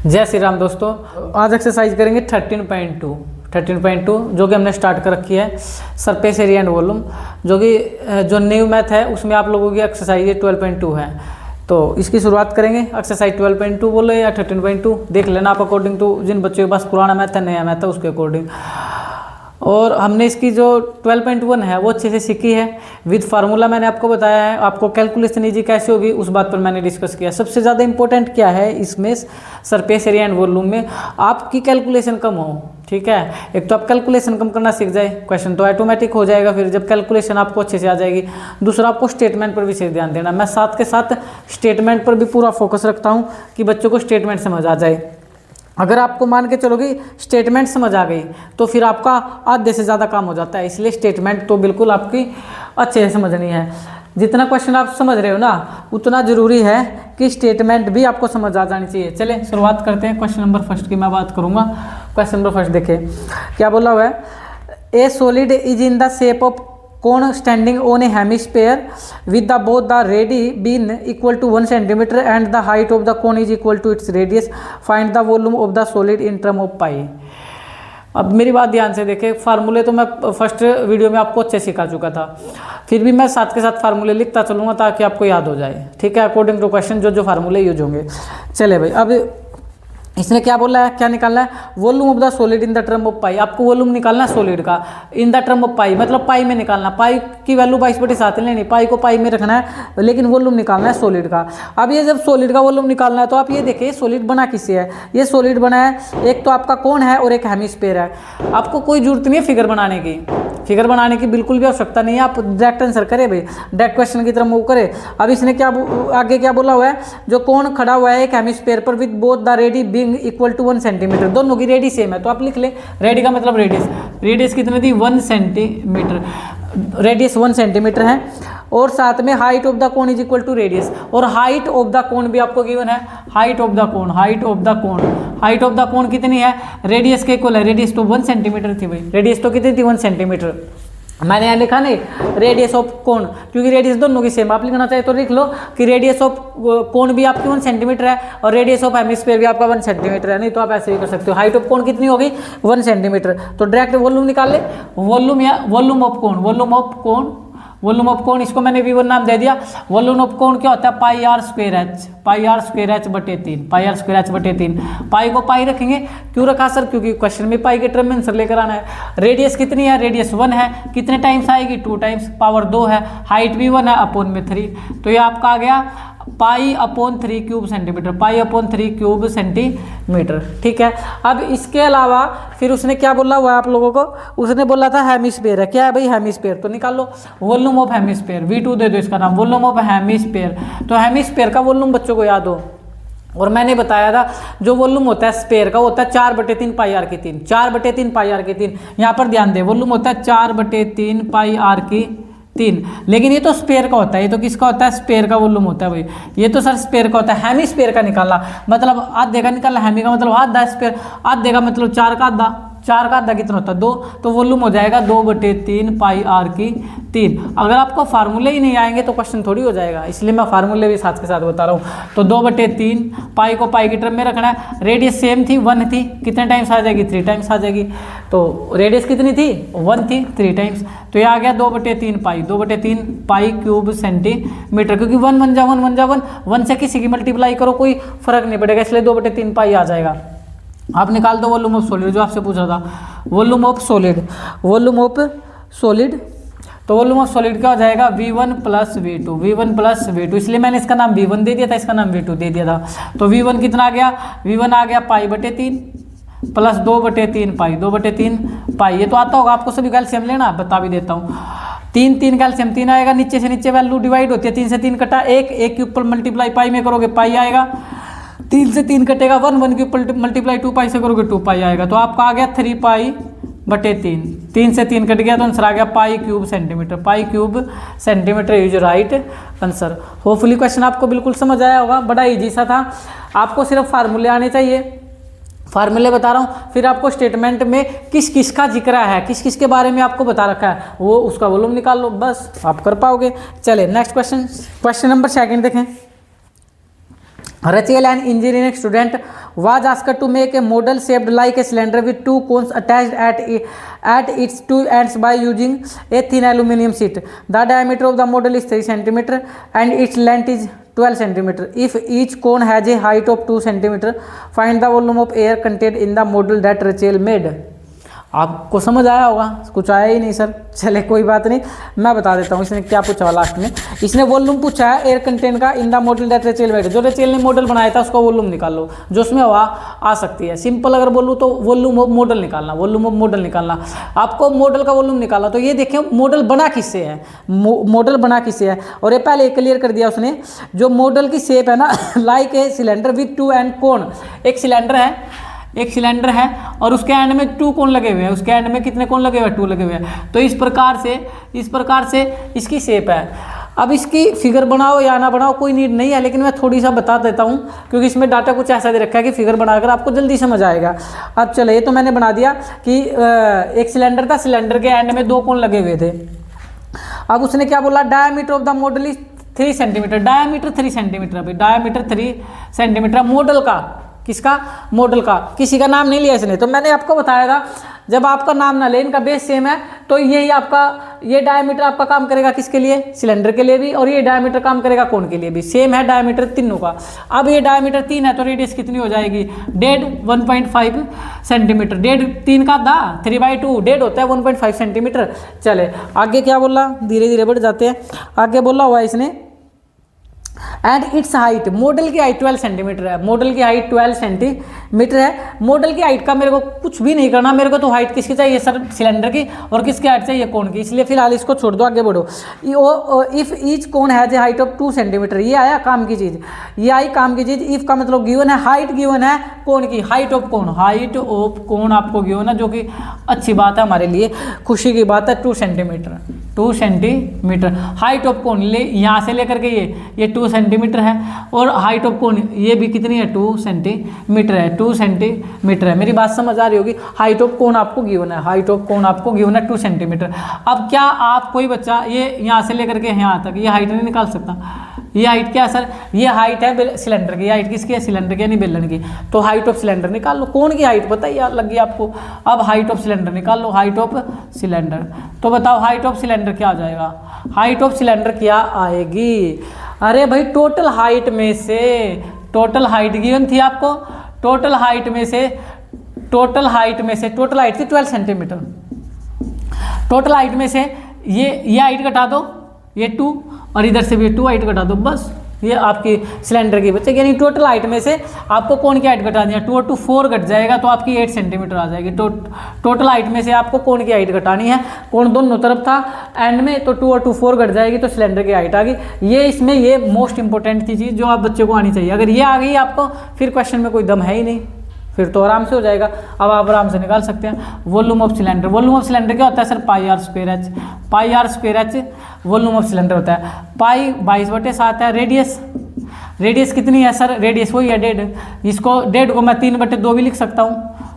जय श्री राम दोस्तों, आज एक्सरसाइज करेंगे 13.2 जो कि हमने स्टार्ट कर रखी है सरफेस एरिया एंड वॉल्यूम, जो कि जो न्यू मैथ है उसमें आप लोगों की एक्सरसाइज 12.2 है। तो इसकी शुरुआत करेंगे। एक्सरसाइज 12.2 बोले या 13.2 देख लेना आप अकॉर्डिंग टू जिन बच्चों के पास पुराना मैथ है नया मैथ है उसके अकॉर्डिंग। और हमने इसकी जो 12.1 है वो अच्छे से सीखी है विद फार्मूला, मैंने आपको बताया है। आपको कैलकुलेशन इजी कैसे होगी उस बात पर मैंने डिस्कस किया। सबसे ज़्यादा इंपॉर्टेंट क्या है इसमें सरफेस एरिया एंड वॉल्यूम में, आपकी कैलकुलेशन कम हो। ठीक है, एक तो आप कैलकुलेशन कम करना सीख जाए, क्वेश्चन तो ऑटोमेटिक हो जाएगा फिर जब कैलकुलेशन आपको अच्छे से आ जाएगी। दूसरा, आपको स्टेटमेंट पर विशेष ध्यान देना। मैं साथ के साथ स्टेटमेंट पर भी पूरा फोकस रखता हूँ कि बच्चों को स्टेटमेंट समझ आ जाए। अगर आपको मान के चलोगे स्टेटमेंट समझ आ गई तो फिर आपका आधे से ज़्यादा काम हो जाता है। इसलिए स्टेटमेंट तो बिल्कुल आपकी अच्छे से समझनी है। जितना क्वेश्चन आप समझ रहे हो ना उतना ज़रूरी है कि स्टेटमेंट भी आपको समझ आ जानी चाहिए। चले शुरुआत करते हैं। क्वेश्चन नंबर फर्स्ट की मैं बात करूँगा। क्वेश्चन नंबर फर्स्ट देखिए क्या बोला हुआ है। A solid is in the shape of cone standing on a hemisphere with the both the radii been equal to 1 centimetre and the height of the cone is equal to its radius, find the volume of the solid in term of pi. अब मेरी बात ध्यान से देखें, फार्मूले तो मैं first video में आपको अच्छे सिखा चुका था, फिर भी मैं साथ के साथ फार्मूले लिखता चलूँगा ताकि आपको याद हो जाए। ठीक है, अकॉर्डिंग टू क्वेश्चन जो फार्मूले यूज होंगे। चले भाई, अब इसने क्या बोला है, क्या निकालना है, volume of the solid in the term of pi. आपको वॉल्यूम निकालना है सॉलिड का in the term of pi, मतलब पाई में निकालना। पाई की वैल्यू 22/7 लेनी, पाई को पाई में रखना है, लेकिन वॉल्यूम निकालना है सॉलिड का। अब ये जब सॉलिड का वॉल्यूम निकालना है तो आप ये देखिए सॉलिड बना किससे है। ये सॉलिड बना है, एक तो आपका कोन है और एक हेमिस्फीयर है। आपको कोई जरूरत नहीं है फिगर बनाने की, फिगर बनाने की बिल्कुल भी आवश्यकता नहीं है। आप डायरेक्ट आंसर करें भाई, डायरेक्ट क्वेश्चन की तरफ मूव करें। अब इसने क्या आगे क्या बोला हुआ है, जो कोन खड़ा हुआ है एक हेमिस्फीयर पर with both the radii being equal to 1 centimetre, दोनों की रेडी सेम है तो आप लिख ले। रेडी का मतलब रेडियस, रेडियस कितनी थी 1 सेंटीमीटर, रेडियस 1 सेंटीमीटर है। और साथ में height of the cone is equal to radius, और हाइट ऑफ द कोन भी आपको गिवन है। Height of the cone, height of the cone, height of the cone कितनी है, रेडियस के इक्वल है। रेडियस तो 1 सेंटीमीटर थी भाई, रेडियस तो कितनी थी 1 सेंटीमीटर। मैंने यहाँ लिखा नहीं रेडियस ऑफ कोन, क्योंकि रेडियस दोनों की सेम। आप लिखना चाहे तो लिख लो कि रेडियस ऑफ कोन भी आपकी 1 सेंटीमीटर है और रेडियस ऑफ हेमिस्फीयर भी आपका 1 सेंटीमीटर है। नहीं तो आप ऐसे भी कर सकते हो। हाइट ऑफ कोन कितनी होगी 1 सेंटीमीटर, तो डायरेक्ट वॉल्यूम निकाल ले। वॉल्यूम या volume of cone, volume of cone, volume of cone, इसको मैंने V1 नाम दे दिया। वॉल्यूम ऑफ कोन क्या होता है, pi r square h, pi r square h बटे 3, पाई आर स्क्वायर एच बटे 3। पाई को पाई रखेंगे, क्यों रखा सर, क्योंकि क्वेश्चन में पाई के टर्म में आंसर लेकर आना है। रेडियस कितनी है, रेडियस 1 है, कितने टाइम्स आएगी 2 टाइम्स, पावर 2 है। हाइट भी 1 है, अपॉन में 3, तो ये आपका आ गया pi upon 3 cube centimetre, pi upon 3 cube centimetre. ठीक है, अब इसके अलावा फिर उसने क्या बोला हुआ है आप लोगों को, उसने बोला था हेमिस्फीयर है। क्या है भाई हेमिस्फीयर, तो निकाल लो वॉल्यूम ऑफ हेमिस्फीयर, V2 दे दो इसका नाम, वॉल्यूम ऑफ हेमिस्फीयर। तो हेमिस्फीयर का वॉल्यूम बच्चों को याद हो, और मैंने बताया था जो वॉल्यूम होता है स्फीयर का होता है 4/3 पाई आर की 3, 4/3 पाई आर की 3। यहाँ पर ध्यान दे, वॉल्यूम होता है 4/3 पाई आर की 3, लेकिन ये तो स्पेयर का होता है। ये तो किसका होता है, स्पेयर का वॉल्यूम होता है भाई। ये तो सर स्पेयर का होता है। हेमिस्फीयर का निकालना मतलब आधे का निकालना, हेमी का मतलब आधा, स्पेयर आधे का मतलब 4 का आधा, 4 का आधा कितना होता है 2, तो वॉल्यूम हो जाएगा 2/3 पाई आर की 3। अगर आपको फार्मूले ही नहीं आएंगे तो क्वेश्चन थोड़ी हो जाएगा, इसलिए मैं फार्मूले भी साथ के साथ बता रहा हूँ। तो 2/3 पाई को पाई की टर्म में रखना है। रेडियस सेम थी 1 थी, कितने टाइम्स आ जाएगी 3 टाइम्स आ जाएगी। तो रेडियस कितनी थी 1 थी, 3 टाइम्स, तो ये आ गया 2/3 पाई, 2/3 पाई क्यूब सेंटीमीटर, क्योंकि 1 1 जा 1 1 जा 1, 1 से किसी की मल्टीप्लाई करो कोई फर्क नहीं पड़ेगा, इसलिए 2/3 पाई आ जाएगा। आप निकाल दो वॉल्यूम ऑफ सॉलिड, जो आपसे पूछ रहा था volume of solid, volume of solid. तो वॉल्यूम ऑफ सॉलिड क्या हो जाएगा V1 + V2, V1 + V2, इसलिए मैंने इसका नाम V1 दे दिया था, इसका नाम V2 दे दिया था। तो V1 कितना आ गया, V1 आ गया पाई/3 प्लस 2/3 पाई, 2/3 पाई। ये तो आता होगा आपको, सभी कैल्शियम लेना, बता भी देता हूँ। 3 3 कैल्शियम 3 आएगा, नीचे से नीचे वैल्यू डिवाइड होती है, 3 से 3 कटा 1, 1 के ऊपर मल्टीप्लाई पाई में करोगे पाई आएगा, 3 से 3 कटेगा 1, 1 के ऊपर मल्टीप्लाई 2 पाई से करोगे 2 पाई आएगा। तो आपका आ गया 3 पाई/3, 3 से 3 कट गया तो आंसर आ गया पाई cube centimetre, pi cube centimetre is right answer. Hopefully question आपको बिल्कुल समझ आया होगा, बड़ा ईजी सा था। आपको सिर्फ फार्मूले आने चाहिए, फार्मूले बता रहा हूँ। फिर आपको स्टेटमेंट में किस किस का जिक्र है, किस किस के बारे में आपको बता रखा है, वो उसका वॉल्यूम निकाल लो, बस आप कर पाओगे। चले नेक्स्ट क्वेश्चन, क्वेश्चन नंबर 2 देखें। Rachel, an engineering student, was asked to make a model shaped like a cylinder with two cones attached at its two ends by using a thin aluminum sheet. The diameter of the model is 3 cm and its length is 12 cm. If each cone has a height of 2 cm, find the volume of air contained in the model that Rachel made. आपको समझ आया होगा, कुछ आया ही नहीं sir, चले कोई बात नहीं, मैं बता देता हूँ इसने क्या पूछा लास्ट में। इसने वॉल्यूम पूछा है एयर कंटेंट का in the model that Rachel made, जो रेचेल ने मॉडल बनाया था उसका वॉल्यूम निकाल लो, जो उसमें हवा आ सकती है। सिंपल अगर बोलूँ तो वॉल्यूम ऑफ मॉडल निकालना, वॉल्यूम ऑफ मॉडल निकालना, आपको मॉडल का वॉल्यूम निकालना। तो ये देखें मॉडल बना किससे है, मॉडल बना किससे है, और ये पहले क्लियर कर दिया उसने। जो मॉडल की शेप है ना like a cylinder with to and कोन, एक सिलेंडर है और उसके एंड में 2 कोन लगे हुए हैं, उसके एंड में कितने कोन लगे हुए हैं, 2 लगे हुए हैं। तो इस प्रकार से इसकी शेप है। अब इसकी फिगर बनाओ या ना बनाओ कोई नीड नहीं है, लेकिन मैं थोड़ी सा बता देता हूँ क्योंकि इसमें डाटा कुछ ऐसा दे रखा है कि फिगर बनाकर आपको जल्दी समझ आएगा। अब चलो ये तो मैंने बना दिया कि एक सिलेंडर था, सिलेंडर के एंड में 2 कोन लगे हुए थे। अब उसने क्या बोला, diameter of the model is 3 centimetre, diameter 3 centimetre, अभी डायमीटर 3 सेंटीमीटर मॉडल का, किसका, मॉडल का, किसी का नाम नहीं लिया इसने। तो मैंने आपको बताया था जब आपका नाम ना ले, इनका बेस सेम है तो यही आपका, ये डायमीटर आपका काम करेगा किसके लिए, सिलेंडर के लिए भी, और ये डायमीटर काम करेगा कोन के लिए भी, सेम है डायमीटर तीनों का। अब ये डायमीटर 3 है तो रेडियस कितनी हो जाएगी, 1.5 सेंटीमीटर, 3 का दा 3/2 डेढ़ होता है 1.5 सेंटीमीटर। चले आगे क्या बोला, धीरे धीरे बढ़ जाते हैं। आगे बोला हुआ इसने एंड इट्स हाइट, मॉडल की हाइट 12 सेंटीमीटर है, मॉडल की हाइट 12 सेंटीमीटर है। मॉडल की हाइट का मेरे को कुछ भी नहीं करना, मेरे को तो हाइट किसकी चाहिए सर, सिलेंडर की, और किसकी हाइट चाहिए, कोन की, इसलिए फिलहाल इसको छोड़ दो, आगे बढ़ो। If each cone has a height of 2 centimetre, ये आया काम की चीज़, ये आई काम की चीज़। इफ का मतलब गिवन है, हाइट गिवन है कोन की, height of cone, height of कोन आपको गिवन है, जो कि अच्छी बात है हमारे लिए, खुशी की बात है। 2 सेंटीमीटर, 2 सेंटीमीटर हाइट ऑफ कोन, ले यहाँ से लेकर के ये 2 सेंटीमीटर है, और हाइट ऑफ कोन ये भी कितनी है, 2 सेंटीमीटर है, 2 सेंटीमीटर है। मेरी बात समझ आ रही होगी। हाइट ऑफ कोन आपको गिवन है, हाइट ऑफ कोन आपको गिवन है 2 सेंटीमीटर। अब क्या आप कोई बच्चा ये यहाँ से लेकर के यहाँ तक ये हाइट नहीं निकाल सकता, ये हाइट क्या है सर, ये हाइट है सिलेंडर की, हाइट किसकी है, सिलेंडर की यानी बेलन की। तो हाइट ऑफ सिलेंडर निकाल लो, कौन की हाइट बताइए लगी आपको। अब हाइट ऑफ सिलेंडर निकाल लो, हाइट ऑफ सिलेंडर। तो बताओ हाइट ऑफ सिलेंडर क्या आ जाएगा, हाइट ऑफ सिलेंडर क्या आएगी। अरे भाई टोटल हाइट में से, टोटल हाइट गिवन थी आपको, टोटल हाइट में से टोटल हाइट थी 12 सेंटीमीटर। टोटल हाइट में से ये हाइट घटा दो, ये 2, और इधर से भी 2 हाइट घटा दो, बस ये आपकी सिलेंडर की बच्चे। यानी टोटल हाइट में से आपको कौन की हाइट घटा दिया, 2 और 2 4 घट जाएगा तो आपकी 8 सेंटीमीटर आ जाएगी। टोटल हाइट में से आपको कौन की हाइट घटानी है, कौन दोनों तरफ था एंड में, तो 2 और 2 4 घट जाएगी तो सिलेंडर की हाइट आ गई। ये इसमें ये मोस्ट इंपॉर्टेंट थी चीज़ जो आप बच्चे को आनी चाहिए। अगर ये आ गई आपको फिर क्वेश्चन में कोई दम है ही नहीं, फिर तो आराम से हो जाएगा। अब आप आराम से निकाल सकते हैं volume of cylinder. Volume of cylinder क्या होता है sir, πr²h, πr²h volume of cylinder होता है। पाई 22/7 है। रेडियस कितनी है सर, रेडियस वही है 1.5, इसको 1.5 को मैं 3/2 भी लिख सकता हूँ,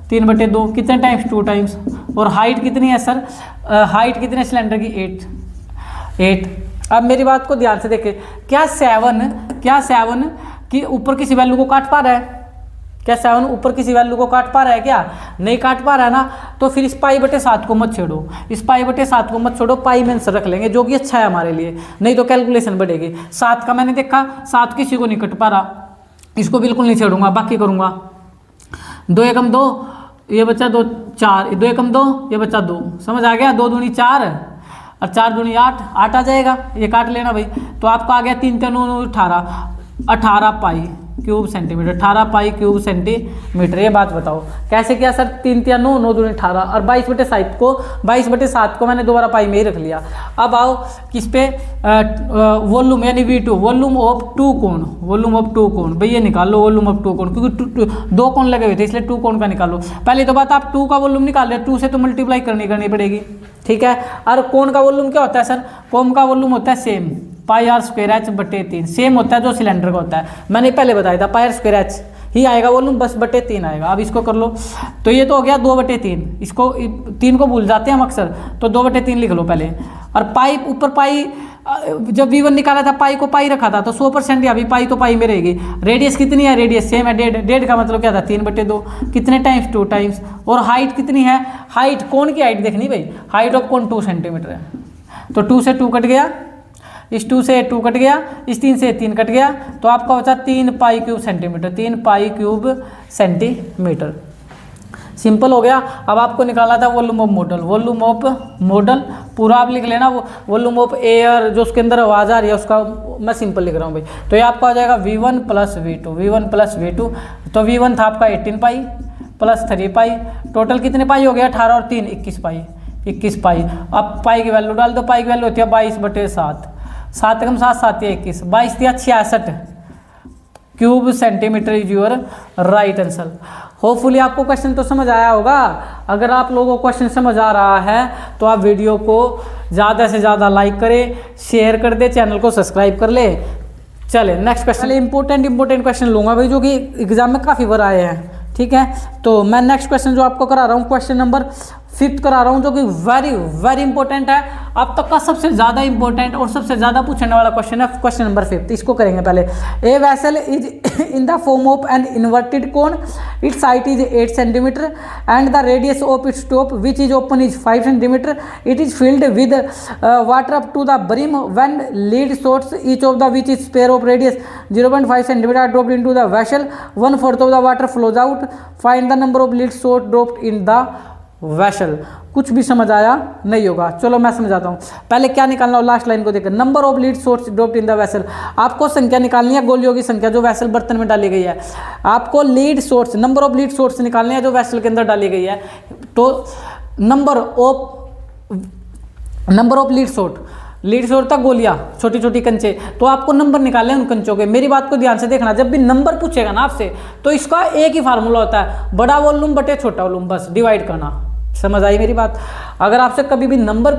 3/2 कितने टाइम्स, 2 टाइम्स। और हाइट कितनी है सर, हाइट कितनी है सिलेंडर की, 8। अब मेरी बात को ध्यान से देखें, क्या 7 की ऊपर किसी वैल्यू को काट पा रहा है, क्या 7 ऊपर किसी वैल्यू को काट पा रहा है, क्या नहीं काट पा रहा है ना। तो फिर इस π/7 को मत छेड़ो, इस π/7 को मत छोड़ो, पाई में आंसर रख लेंगे जो कि अच्छा है हमारे लिए, नहीं तो कैलकुलेशन बढ़ेगी। 7 का मैंने देखा 7 किसी को नहीं कट पा रहा, इसको बिल्कुल नहीं छेड़ूंगा, बाकी करूंगा। 2 एकम 2, ये बच्चा 2 4, 2 एकम 2, ये बच्चा 2, समझ आ गया। 2 दूनी 4 और 4 दूनी 8 आ जाएगा, ये काट लेना भाई। तो आपका आ गया 3 3 9 18 पाई क्यूब सेंटीमीटर, 18 पाई क्यूब सेंटीमीटर। ये बात बताओ कैसे किया सर, 3 3 9 9 2 18 और 22/7 को मैंने दोबारा पाई में ही रख लिया। अब आओ किस पे, वॉल्यूम यानी V2, वॉल्यूम ऑफ 2 कोण, वॉल्यूम ऑफ 2 कोण। भाई ये निकालो वॉल्यूम ऑफ 2 कोण, क्योंकि 2 कोण लगे हुए थे इसलिए 2 कोण का निकालो। पहले तो बात आप 2 का वॉल्यूम निकाल लिया, 2 से तो मल्टीप्लाई करनी पड़ेगी, ठीक है। और कोण का वॉल्यूम क्या होता है सर, कोण का वॉल्यूम होता है सेम, πr²h/3, सेम होता है जो सिलेंडर का होता है। मैंने पहले बताया था πr²h ही आएगा वॉल्यूम, बस 3 आएगा। अब इसको कर लो, तो ये तो हो गया 2/3, इसको 3 को भूल जाते हैं हम अक्सर, तो 2/3 लिख लो पहले। और पाई ऊपर पाई जब V1 निकाला था पाई को पाई रखा था तो 100% या भी पाई तो पाई में रहेगी। रेडियस कितनी है, रेडियस सेम है 1.5 का मतलब क्या था 3/2 कितने टाइम्स 2 टाइम्स। और हाइट कितनी है, हाइट कोण की हाइट देखनी भाई, हाइट ऑफ कोण 2 सेंटीमीटर है तो 2 से 2 कट गया, इस 2 से 2 कट गया, इस 3 से 3 कट गया तो आपका बचा 3 पाई क्यूब सेंटीमीटर, 3 पाई क्यूब सेंटीमीटर। सिंपल हो गया। अब आपको निकालना था volume of model, volume of model पूरा आप लिख लेना, वॉल्यूम ऑफ एयर जो उसके अंदर आवाज़ आ रही है उसका मैं सिंपल लिख रहा हूँ भाई। तो ये आपका हो जाएगा V1 plus V2, V1 plus V2। तो V1 था आपका 18 पाई प्लस 3 पाई, टोटल कितने पाई हो गया 18 और 3 21 पाई, 21 पाई। अब पाई की वैल्यू डाल दो, पाई की वैल्यू होती है 22/7, 7 कम 7 7 21, 22 या 66 cube centimetre is your right answer. Hopefully आपको क्वेश्चन तो समझ आया होगा। अगर आप लोगों को क्वेश्चन समझ आ रहा है तो आप वीडियो को ज़्यादा से ज़्यादा लाइक करें, शेयर कर दे, चैनल को सब्सक्राइब कर ले। चले नेक्स्ट क्वेश्चन, इंपॉर्टेंट क्वेश्चन लूँगा भाई जो कि एग्जाम में काफ़ी बार आए हैं, ठीक है। तो मैं नेक्स्ट क्वेश्चन जो आपको करा रहा हूँ क्वेश्चन नंबर 5 करा रहा हूँ जो कि वेरी इंपॉर्टेंट है, अब तक का सबसे ज़्यादा इंपॉर्टेंट और सबसे ज़्यादा पूछने वाला क्वेश्चन है क्वेश्चन नंबर 5। इसको करेंगे पहले। A vessel is in the form of an inverted cone, its height is 8 centimetre and the radius of its top which is open is 5 centimetre, it is filled with water up to the brim when lead source each of the which is sphere of radius 0.5 centimetre are dropped into the vessel, 1/4 of the water flows out, find the number of lead source dropped in the vessel. कुछ भी समझ आया नहीं होगा, चलो मैं समझाता हूँ। पहले क्या निकालना हो, लास्ट लाइन को देखकर, number of lead source dropped in the vessel. आपको संख्या निकालनी है, गोलियों की संख्या जो वैसल बर्तन में डाली गई है। आपको lead source, number of lead source निकालनी है जो वैसल के अंदर डाली गई है। तो नंबर ऑफ लीड सोर्स तक गोलियां छोटी छोटी कंचे, तो आपको नंबर निकालने हैं उन कंचों के। मेरी बात को ध्यान से देखना, जब भी नंबर पूछेगा ना आपसे तो इसका एक ही फार्मूला होता है, बड़ा वॉल्यूम बटे छोटा वॉल्यूम, बस डिवाइड करना। समझ आई मेरी बात। अगर आपसे कभी भी नंबर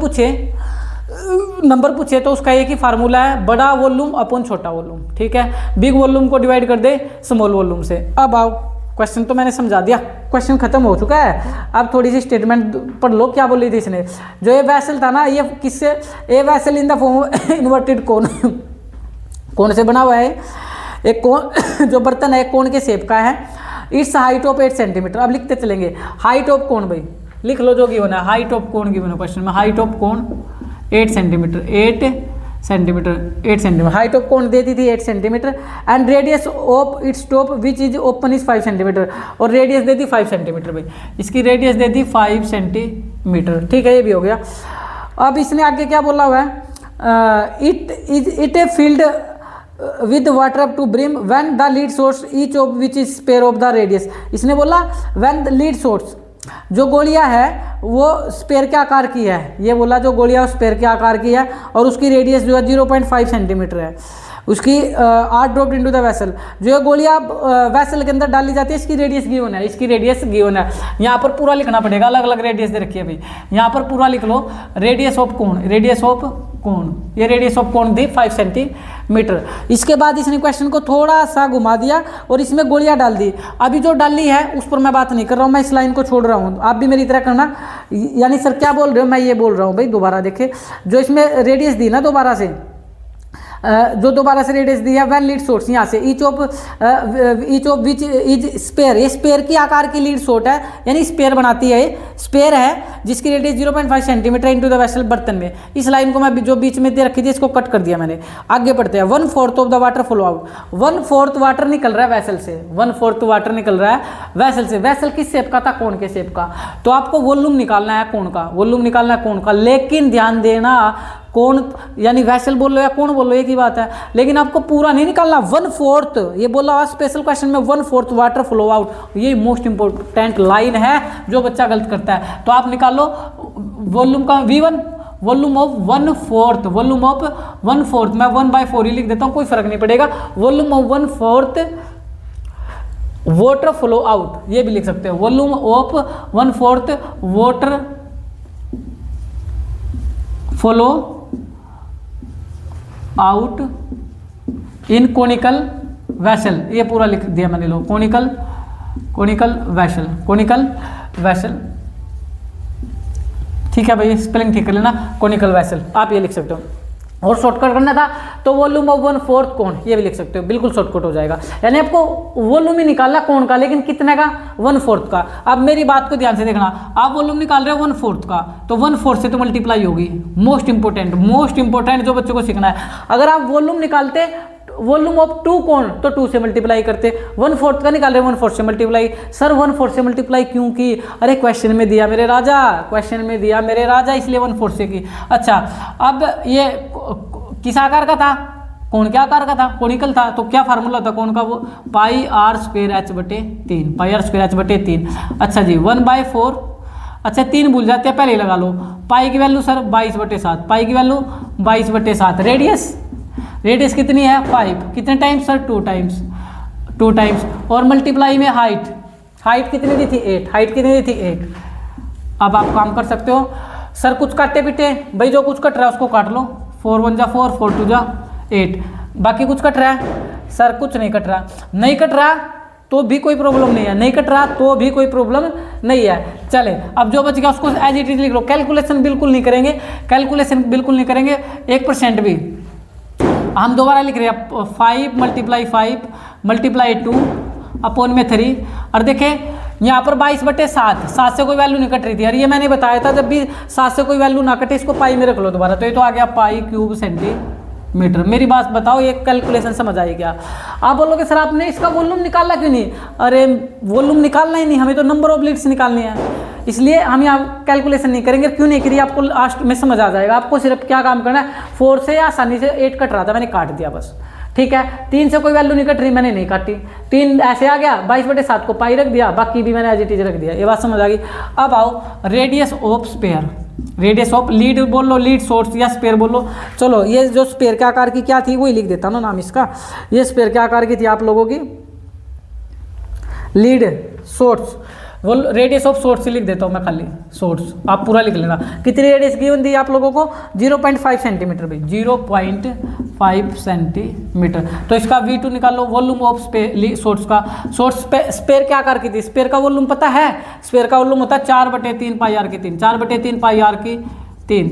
पूछे तो उसका एक ही फार्मूला है, बड़ा वॉल्यूम अपॉन छोटा वॉल्यूम, ठीक है। बिग वॉल्यूम को डिवाइड कर दे स्मॉल वॉल्यूम से। अब आओ, क्वेश्चन तो मैंने समझा दिया, क्वेश्चन खत्म हो चुका है। अब थोड़ी सी स्टेटमेंट पढ़ लो, क्या बोली थी इसने। जो ये वैसल था ना, ये किससे, a vessel in the form inverted cone, cone से बना हुआ है। एक कोन जो बर्तन है कोन के शेप का है। It's height of 8 centimetre. अब लिखते चलेंगे, हाइट ऑफ कोन भाई लिख लो जो गिवन है, हाइट ऑफ कोन गिवन है क्वेश्चन में। Height of cone 8 centimetre, 8 centimetre. Height of cone दे दी थी 8 centimetre and radius of its top which is open is 5 centimetre, और रेडियस दे दी 5 सेंटीमीटर भाई, इसकी रेडियस दे दी 5 सेंटीमीटर, ठीक है। ये भी हो गया। अब इसने आगे क्या बोला हुआ है, it a filled with water up to brim when the lead source each of which is sphere of the radius. इसने बोला व्हेन द लीड सोर्स, जो गोलियां है वो स्पेयर के आकार की है, ये बोला जो गोलियां स्पेयर के आकार की है, और उसकी रेडियस जो है 0.5 सेंटीमीटर है। उसकी are dropped into the vessel, जो ये गोलियां वेसल के अंदर डाली जाती है, इसकी रेडियस गिवन है, इसकी रेडियस गिवन है। यहाँ पर पूरा लिखना पड़ेगा, अलग अलग रेडियस दे रखी है भाई। यहाँ पर पूरा लिख लो, radius of cone, radius of cone, ये रेडियस ऑफ कोन दी 5 सेंटीमीटर। इसके बाद इसने क्वेश्चन को थोड़ा सा घुमा दिया और इसमें गोलियां डाल दी। अभी जो डाली है उस पर मैं बात नहीं कर रहा हूँ, मैं इस लाइन को छोड़ रहा हूँ, आप भी मेरी तरह करना। यानी सर क्या बोल रहे हो, मैं ये बोल रहा हूँ भाई, दोबारा देखे जो इसमें रेडियस दी ना, दोबारा से रेडियस दी है व्हेन लीड सोर्स, यहाँ से each of which is sphere, ये स्पेयर की आकार की लीड सोर्स है, यानी स्पेयर बनाती है, स्पेयर है जिसकी radius 0.5 centimetre into the vessel बर्तन में। इस लाइन को मैं जो बीच में दे रखी थी इसको कट कर दिया मैंने। आगे बढ़ते हैं। 1/4 of the water flow out, 1/4 water निकल रहा है वैसल से, 1/4 वाटर निकल रहा है वैसल से। वैसल किस शेप का था, कोन के शेप का। तो आपको वॉल्यूम निकालना है कोन का, वॉल्यूम निकालना है कोन का, लेकिन ध्यान देना कोण यानी वैसल बोल लो या कोण बोल लो एक ही बात है, लेकिन आपको पूरा नहीं निकालना। 1/4 ये बोला हुआ स्पेशल क्वेश्चन में, 1/4 वाटर फ्लो आउट, ये मोस्ट इंपोर्टेंट लाइन है जो बच्चा गलत करता है। तो आप निकालो वॉल्यूम का V1, volume of 1/4, volume of 1/4, मैं 1/4 ही लिख देता हूँ, कोई फर्क नहीं पड़ेगा। Volume of 1/4 water flow out, ये भी लिख सकते हो, volume of 1/4 water flow out in conical vessel, ये पूरा लिख दिया मैंने, लो कोनिकल वैसल, ठीक है भाई, स्पेलिंग ठीक कर लेना, कोनिकल वैसल, आप ये लिख सकते हो। और शॉर्टकट करना था तो वॉल्यूम ऑफ 1/4 कोण, ये भी लिख सकते हो, बिल्कुल शॉर्टकट हो जाएगा। यानी आपको वॉल्यूम ही निकालना कोण का, लेकिन कितने का, 1/4 का। अब मेरी बात को ध्यान से देखना, आप वॉल्यूम निकाल रहे हो 1/4 का, तो 1/4 से तो मल्टीप्लाई होगी। मोस्ट इंपॉर्टेंट जो बच्चों को सीखना है, अगर आप वॉल्यूम निकालते वॉल्यूम ऑफ 2 कोण तो 2 से मल्टीप्लाई करते, 1/4 का निकाल रहे 1/4 से मल्टीप्लाई। सर 1/4 से मल्टीप्लाई क्यों की? अरे क्वेश्चन में दिया मेरे राजा, क्वेश्चन में दिया मेरे राजा, इसलिए 1/4 से की। अच्छा, अब ये किस आकार का था? कोण क्या आकार का था? कोनिकल था। तो क्या फार्मूला था कोण का? वो पाई आर स्क्वायर एच बटे 3, पाई आर स्क्वायर एच बटे 3। अच्छा जी, 1/4, अच्छा 3 भूल जाते हैं, पहले ही लगा लो। पाई की वैल्यू सर 22/7, पाई की वैल्यू 22/7। रेडियस कितनी है? 5। कितने टाइम्स सर? 2 टाइम्स। और मल्टीप्लाई में हाइट कितनी दी थी? 8। हाइट कितनी दी थी? 8। अब आप काम कर सकते हो, सर कुछ काटे पीटे, भाई जो कुछ कट रहा है उसको काट लो। 4 1 जा 4, 4 2 जा 8। बाकी कुछ कट रहा है? सर कुछ नहीं कट रहा तो भी कोई प्रॉब्लम नहीं है, नहीं कट रहा तो भी कोई प्रॉब्लम नहीं है। चले, अब जो बच गया उसको एज इट इज लिख लो। कैलकुलेशन बिल्कुल नहीं करेंगे 1% भी। हम दोबारा लिख रहे हैं 5 × 5 × 2 अपॉन में 3। और देखें यहाँ पर 22/7, 7 से कोई वैल्यू नहीं कट रही थी। और ये मैंने बताया था, जब भी 7 से कोई वैल्यू ना कटे इसको पाई में रख लो दोबारा, तो ये तो आ गया π³ सेंटीमीटर। मेरी बात बताओ, ये कैलकुलेशन समझ आई क्या? आप बोलोगे सर आपने इसका वॉल्यूम निकाला क्यों नहीं? अरे वॉल्यूम निकालना ही नहीं, हमें तो नंबर ऑफ लीड्स निकालनी है, इसलिए हम यहाँ कैलकुलेशन नहीं करेंगे। क्यों नहीं करिए, आपको लास्ट में समझ आ जाएगा। आपको सिर्फ क्या काम करना है, 4 से आसानी से 8 कट रहा था, मैंने काट दिया बस, ठीक है। 3 से कोई वैल्यू नहीं कट रही, मैंने नहीं काटी। 3 ऐसे आ गया, 22/7 को पाई रख दिया, बाकी भी मैंने एज इट इज रख दिया। ये बात समझ आ गई। अब आओ radius of sphere, radius of lead बोल लो, लीड सोर्स या स्पेयर बोल लो। चलो ये जो स्पेयर के आकार की क्या थी वही लिख देता हूँ नाम इसका। ये स्पेयर के आकार की थी आप लोगों की लीड सोर्स, वो रेडियस ऑफ सोर्स लिख देता हूँ मैं, खाली सोर्स आप पूरा लिख लेना। कितनी रेडियस गिवन दी आप लोगों को? 0.5 सेंटीमीटर भाई, 0.5 सेंटीमीटर। तो इसका V2 निकालो, वॉल्यूम ऑफ सोर्स का। सोर्स स्पेयर क्या आकार की थी? स्पेयर का वॉल्यूम पता है? स्पेयर का वॉल्यूम होता है 4/3 πr3, 4/3 πr3,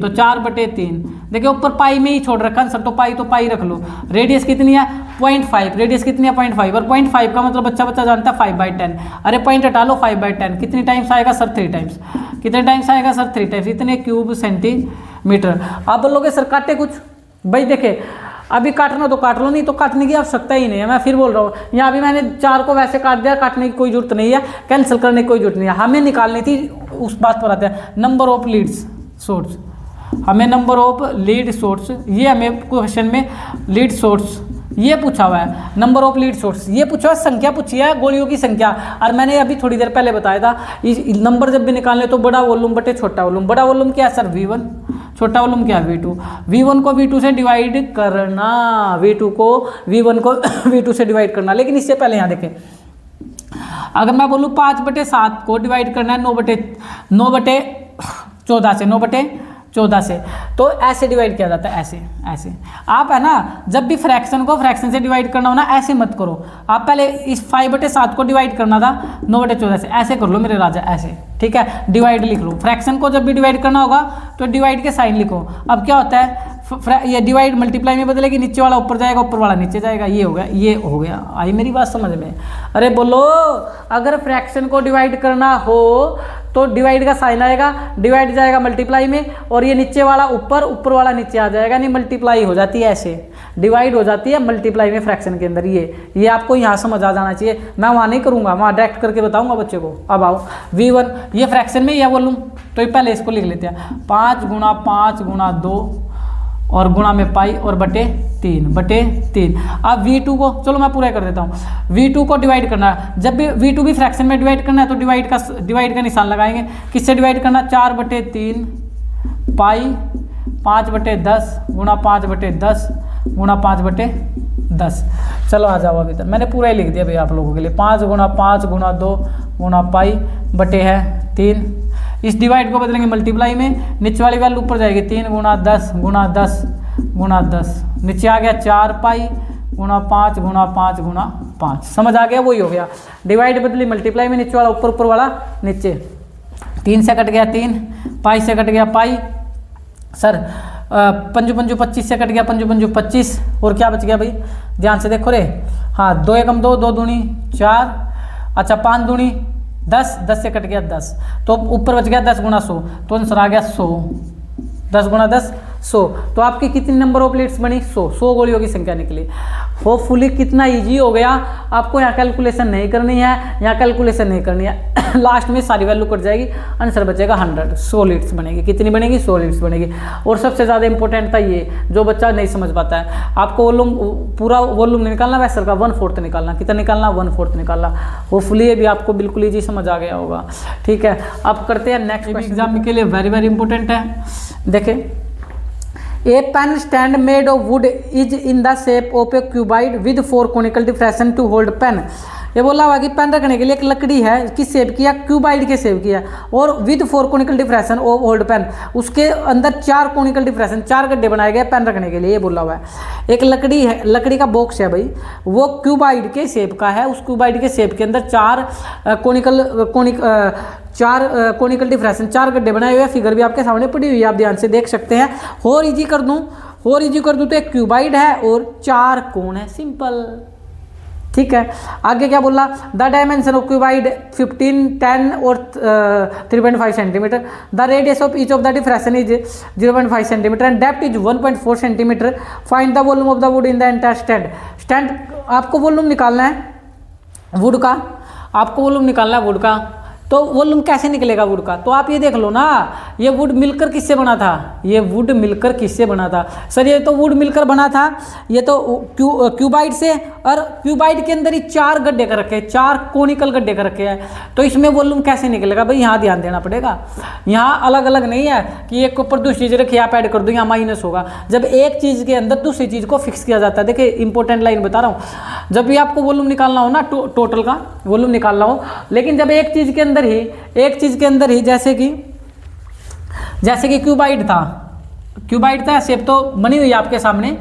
तो 4/3। देखिए ऊपर पाई में ही छोड़ रखा है सर, तो पाई रख लो। रेडियस कितनी है? 0.5। रेडियस कितनी है? 0.5। और 0.5 का मतलब बच्चा जानता है 5/10। अरे पॉइंट हटा लो, 5/10 कितनी टाइम्स आएगा सर? 3 टाइम्स। कितने टाइम्स आएगा सर? 3 टाइम्स। इतने क्यूब सेंटीमीटर। आप बोलोगे सर काटे कुछ? भाई देखे अभी काटना तो काट लो, नहीं तो काटने की आवश्यकता ही नहीं है। मैं फिर बोल रहा हूँ, यहाँ भी मैंने 4 को वैसे काट दिया, काटने की कोई जरूरत नहीं है, कैंसिल करने की कोई जरूरत नहीं है। हमें निकालनी थी, उस बात पर आते हैं, नंबर ऑफ लीड्स सोर्स। हमें नंबर ऑफ लीड सोर्स, ये हमें क्वेश्चन में लीड सोर्स ये पूछा हुआ है, नंबर ऑफ लीड सोर्स ये पूछा हुआ है, संख्या पूछी है गोलियों की संख्या। और मैंने अभी थोड़ी देर पहले बताया था, इस नंबर जब भी निकालने तो बड़ा वॉल्यूम बटे छोटा वॉल्यूम। बड़ा वॉल्यूम क्या है सर? V1। छोटा वॉल्यूम क्या है? V2। V1 को V2 से डिवाइड करना, V1 को V2 से डिवाइड करना। लेकिन इससे पहले यहाँ देखें, अगर मैं बोलूँ 5/7 को डिवाइड करना है 9/14 से, तो ऐसे डिवाइड किया जाता है, ऐसे। आप है ना, जब भी फ्रैक्शन को फ्रैक्शन से डिवाइड करना हो ना, ऐसे मत करो। आप पहले इस 5/7 को डिवाइड करना था 9/14 से, ऐसे कर लो मेरे राजा, ऐसे, ठीक है। डिवाइड लिख लो। फ्रैक्शन को जब भी डिवाइड करना होगा तो डिवाइड के साइन लिखो। अब क्या होता है, ये डिवाइड मल्टीप्लाई में बदलेगी, नीचे वाला ऊपर जाएगा, ऊपर वाला नीचे जाएगा, ये हो गया। आई मेरी बात समझ में? अरे बोलो, अगर फ्रैक्शन को डिवाइड करना हो तो डिवाइड का साइन आएगा, डिवाइड जाएगा मल्टीप्लाई में, और ये नीचे वाला ऊपर, ऊपर वाला नीचे आ जाएगा। नहीं, मल्टीप्लाई हो जाती है ऐसे, डिवाइड हो जाती है मल्टीप्लाई में फ्रैक्शन के अंदर। ये आपको यहाँ समझ आ जाना चाहिए। मैं वहाँ नहीं करूँगा, वहाँ डायरेक्ट करके बताऊँगा बच्चे को। अब आओ V1, ये फ्रैक्शन में या वॉल्यूम, तो ये पहले इसको लिख लेते हैं। 5 × 5 × 2 और गुणा में पाई और बटे 3। अब V2 को, चलो मैं पूरा कर देता हूँ। V2 को डिवाइड करना है, जब भी V2 भी फ्रैक्शन में डिवाइड करना है तो डिवाइड का निशान लगाएंगे। किससे डिवाइड करना? 4/3 पाई 5/10 गुणा 5/10 गुणा 5/10। चलो आ जाओ अभी तक, मैंने पूरा ही लिख दिया भैया आप लोगों के लिए। 5 × 5 × 2 गुणा पाई बटे है 3। इस डिवाइड को बदलेंगे मल्टीप्लाई में, नीचे वाली वैल्यू ऊपर जाएगी। 3 × 10 × 10 × 10, नीचे आ गया 4 पाई गुणा 5 गुणा 5 गुणा 5। समझ आ गया? वही हो गया, डिवाइड बदली मल्टीप्लाई में, नीचे वाला ऊपर, ऊपर वाला नीचे। 3 से कट गया 3, पाई से कट गया पाई। सर पंजू पंजू 25 से कट गया, पंजू पंजू 25, और क्या बच गया भाई, ध्यान से देखो रे, हाँ 2 एकम 2, 2 दूनी 4, अच्छा 5 दूनी 10, 10 से कट गया 10, तो ऊपर बच गया 10 गुणा 100, तो आंसर आ गया 100, 10 गुणा 10 100। तो आपकी कितनी नंबर ऑफ प्लेट्स बनी, 100 गोलियों की संख्या निकली। होपफुली कितना इजी हो गया, आपको यहाँ कैलकुलेशन नहीं करनी है, यहाँ कैलकुलेशन नहीं करनी है, लास्ट में सारी वैल्यू कट जाएगी, आंसर बचेगा 100, 100 लीड्स बनेगी। कितनी बनेगी, 100 लीड्स बनेगी। और सबसे ज़्यादा इंपॉर्टेंट था ये, जो बच्चा नहीं समझ पाता है, आपको वॉल्यूम पूरा वॉल्यूम निकालना, वैसल का 1/4 निकालना, कितना निकालना, 1/4 निकालना। होपफुली ये भी आपको बिल्कुल ईजी समझ आ गया होगा। ठीक है, अब करते हैं नेक्स्ट क्वेश्चन, एग्जाम के लिए वेरी वेरी इंपॉर्टेंट है। देखें, A pen stand made of wood is in the shape of a cuboid with 4 conical depression to hold pen। ये बोला हुआ कि पेन रखने के लिए एक लकड़ी है, किस शेप की है, क्यूबाइड के शेप की है, और with 4 conical diffraction of hold pen, उसके अंदर 4 कोनिकल डिफ्रेक्शन, 4 गड्ढे बनाए गए पेन रखने के लिए। ये बोला हुआ है एक लकड़ी है, लकड़ी का बॉक्स है भाई, वो क्यूबाइड के शेप का है, उस क्यूबाइड के शेप के अंदर 4 कोनिकल डिफ्रेक्शन, 4 गड्ढे बनाए हुए। फिगर भी आपके सामने पड़ी हुई है, आप ध्यान से देख सकते हैं। और इजी कर दूं तो एक क्यूबाइड है और 4 कोण है, सिंपल। ठीक है, आगे क्या बोला, द डायमेंशन ऑफ क्यूबाइड 15, 10 और 3.5 centimetre, the radius of each of the diffraction is 0.5 centimetre and depth is 1.4 centimetre, find the volume of the would in the entire stand. Stand आपको वॉल्यूम निकालना है would का, आपको volume निकालना है would का। तो वॉल्यूम कैसे निकलेगा वुड का, तो आप ये देख लो ना, ये वुड मिलकर किससे बना था, ये वुड मिलकर किससे बना था, सर ये तो वुड मिलकर बना था, ये तो क्यूबाइड से, और क्यूबाइड के अंदर ही 4 गड्ढे कर रखे हैं, 4 कोनिकल गड्ढे कर रखे हैं, तो इसमें वॉल्यूम कैसे निकलेगा भाई, यहाँ ध्यान देना पड़ेगा। यहाँ अलग अलग नहीं है कि एक के ऊपर दूसरी चीज़ रखी, आप ऐड कर दो, यहाँ माइनस होगा। जब एक चीज़ के अंदर दूसरी चीज़ को फिक्स किया जाता है, देखिए इंपॉर्टेंट लाइन बता रहा हूँ, जब भी आपको वॉल्यूम निकालना हो ना, टोटल का वॉल्यूम निकालना हो, लेकिन जब एक चीज़ के अंदर ही जैसे कि क्यूबाइड था, शेप तो बनी हुई है आपके सामने,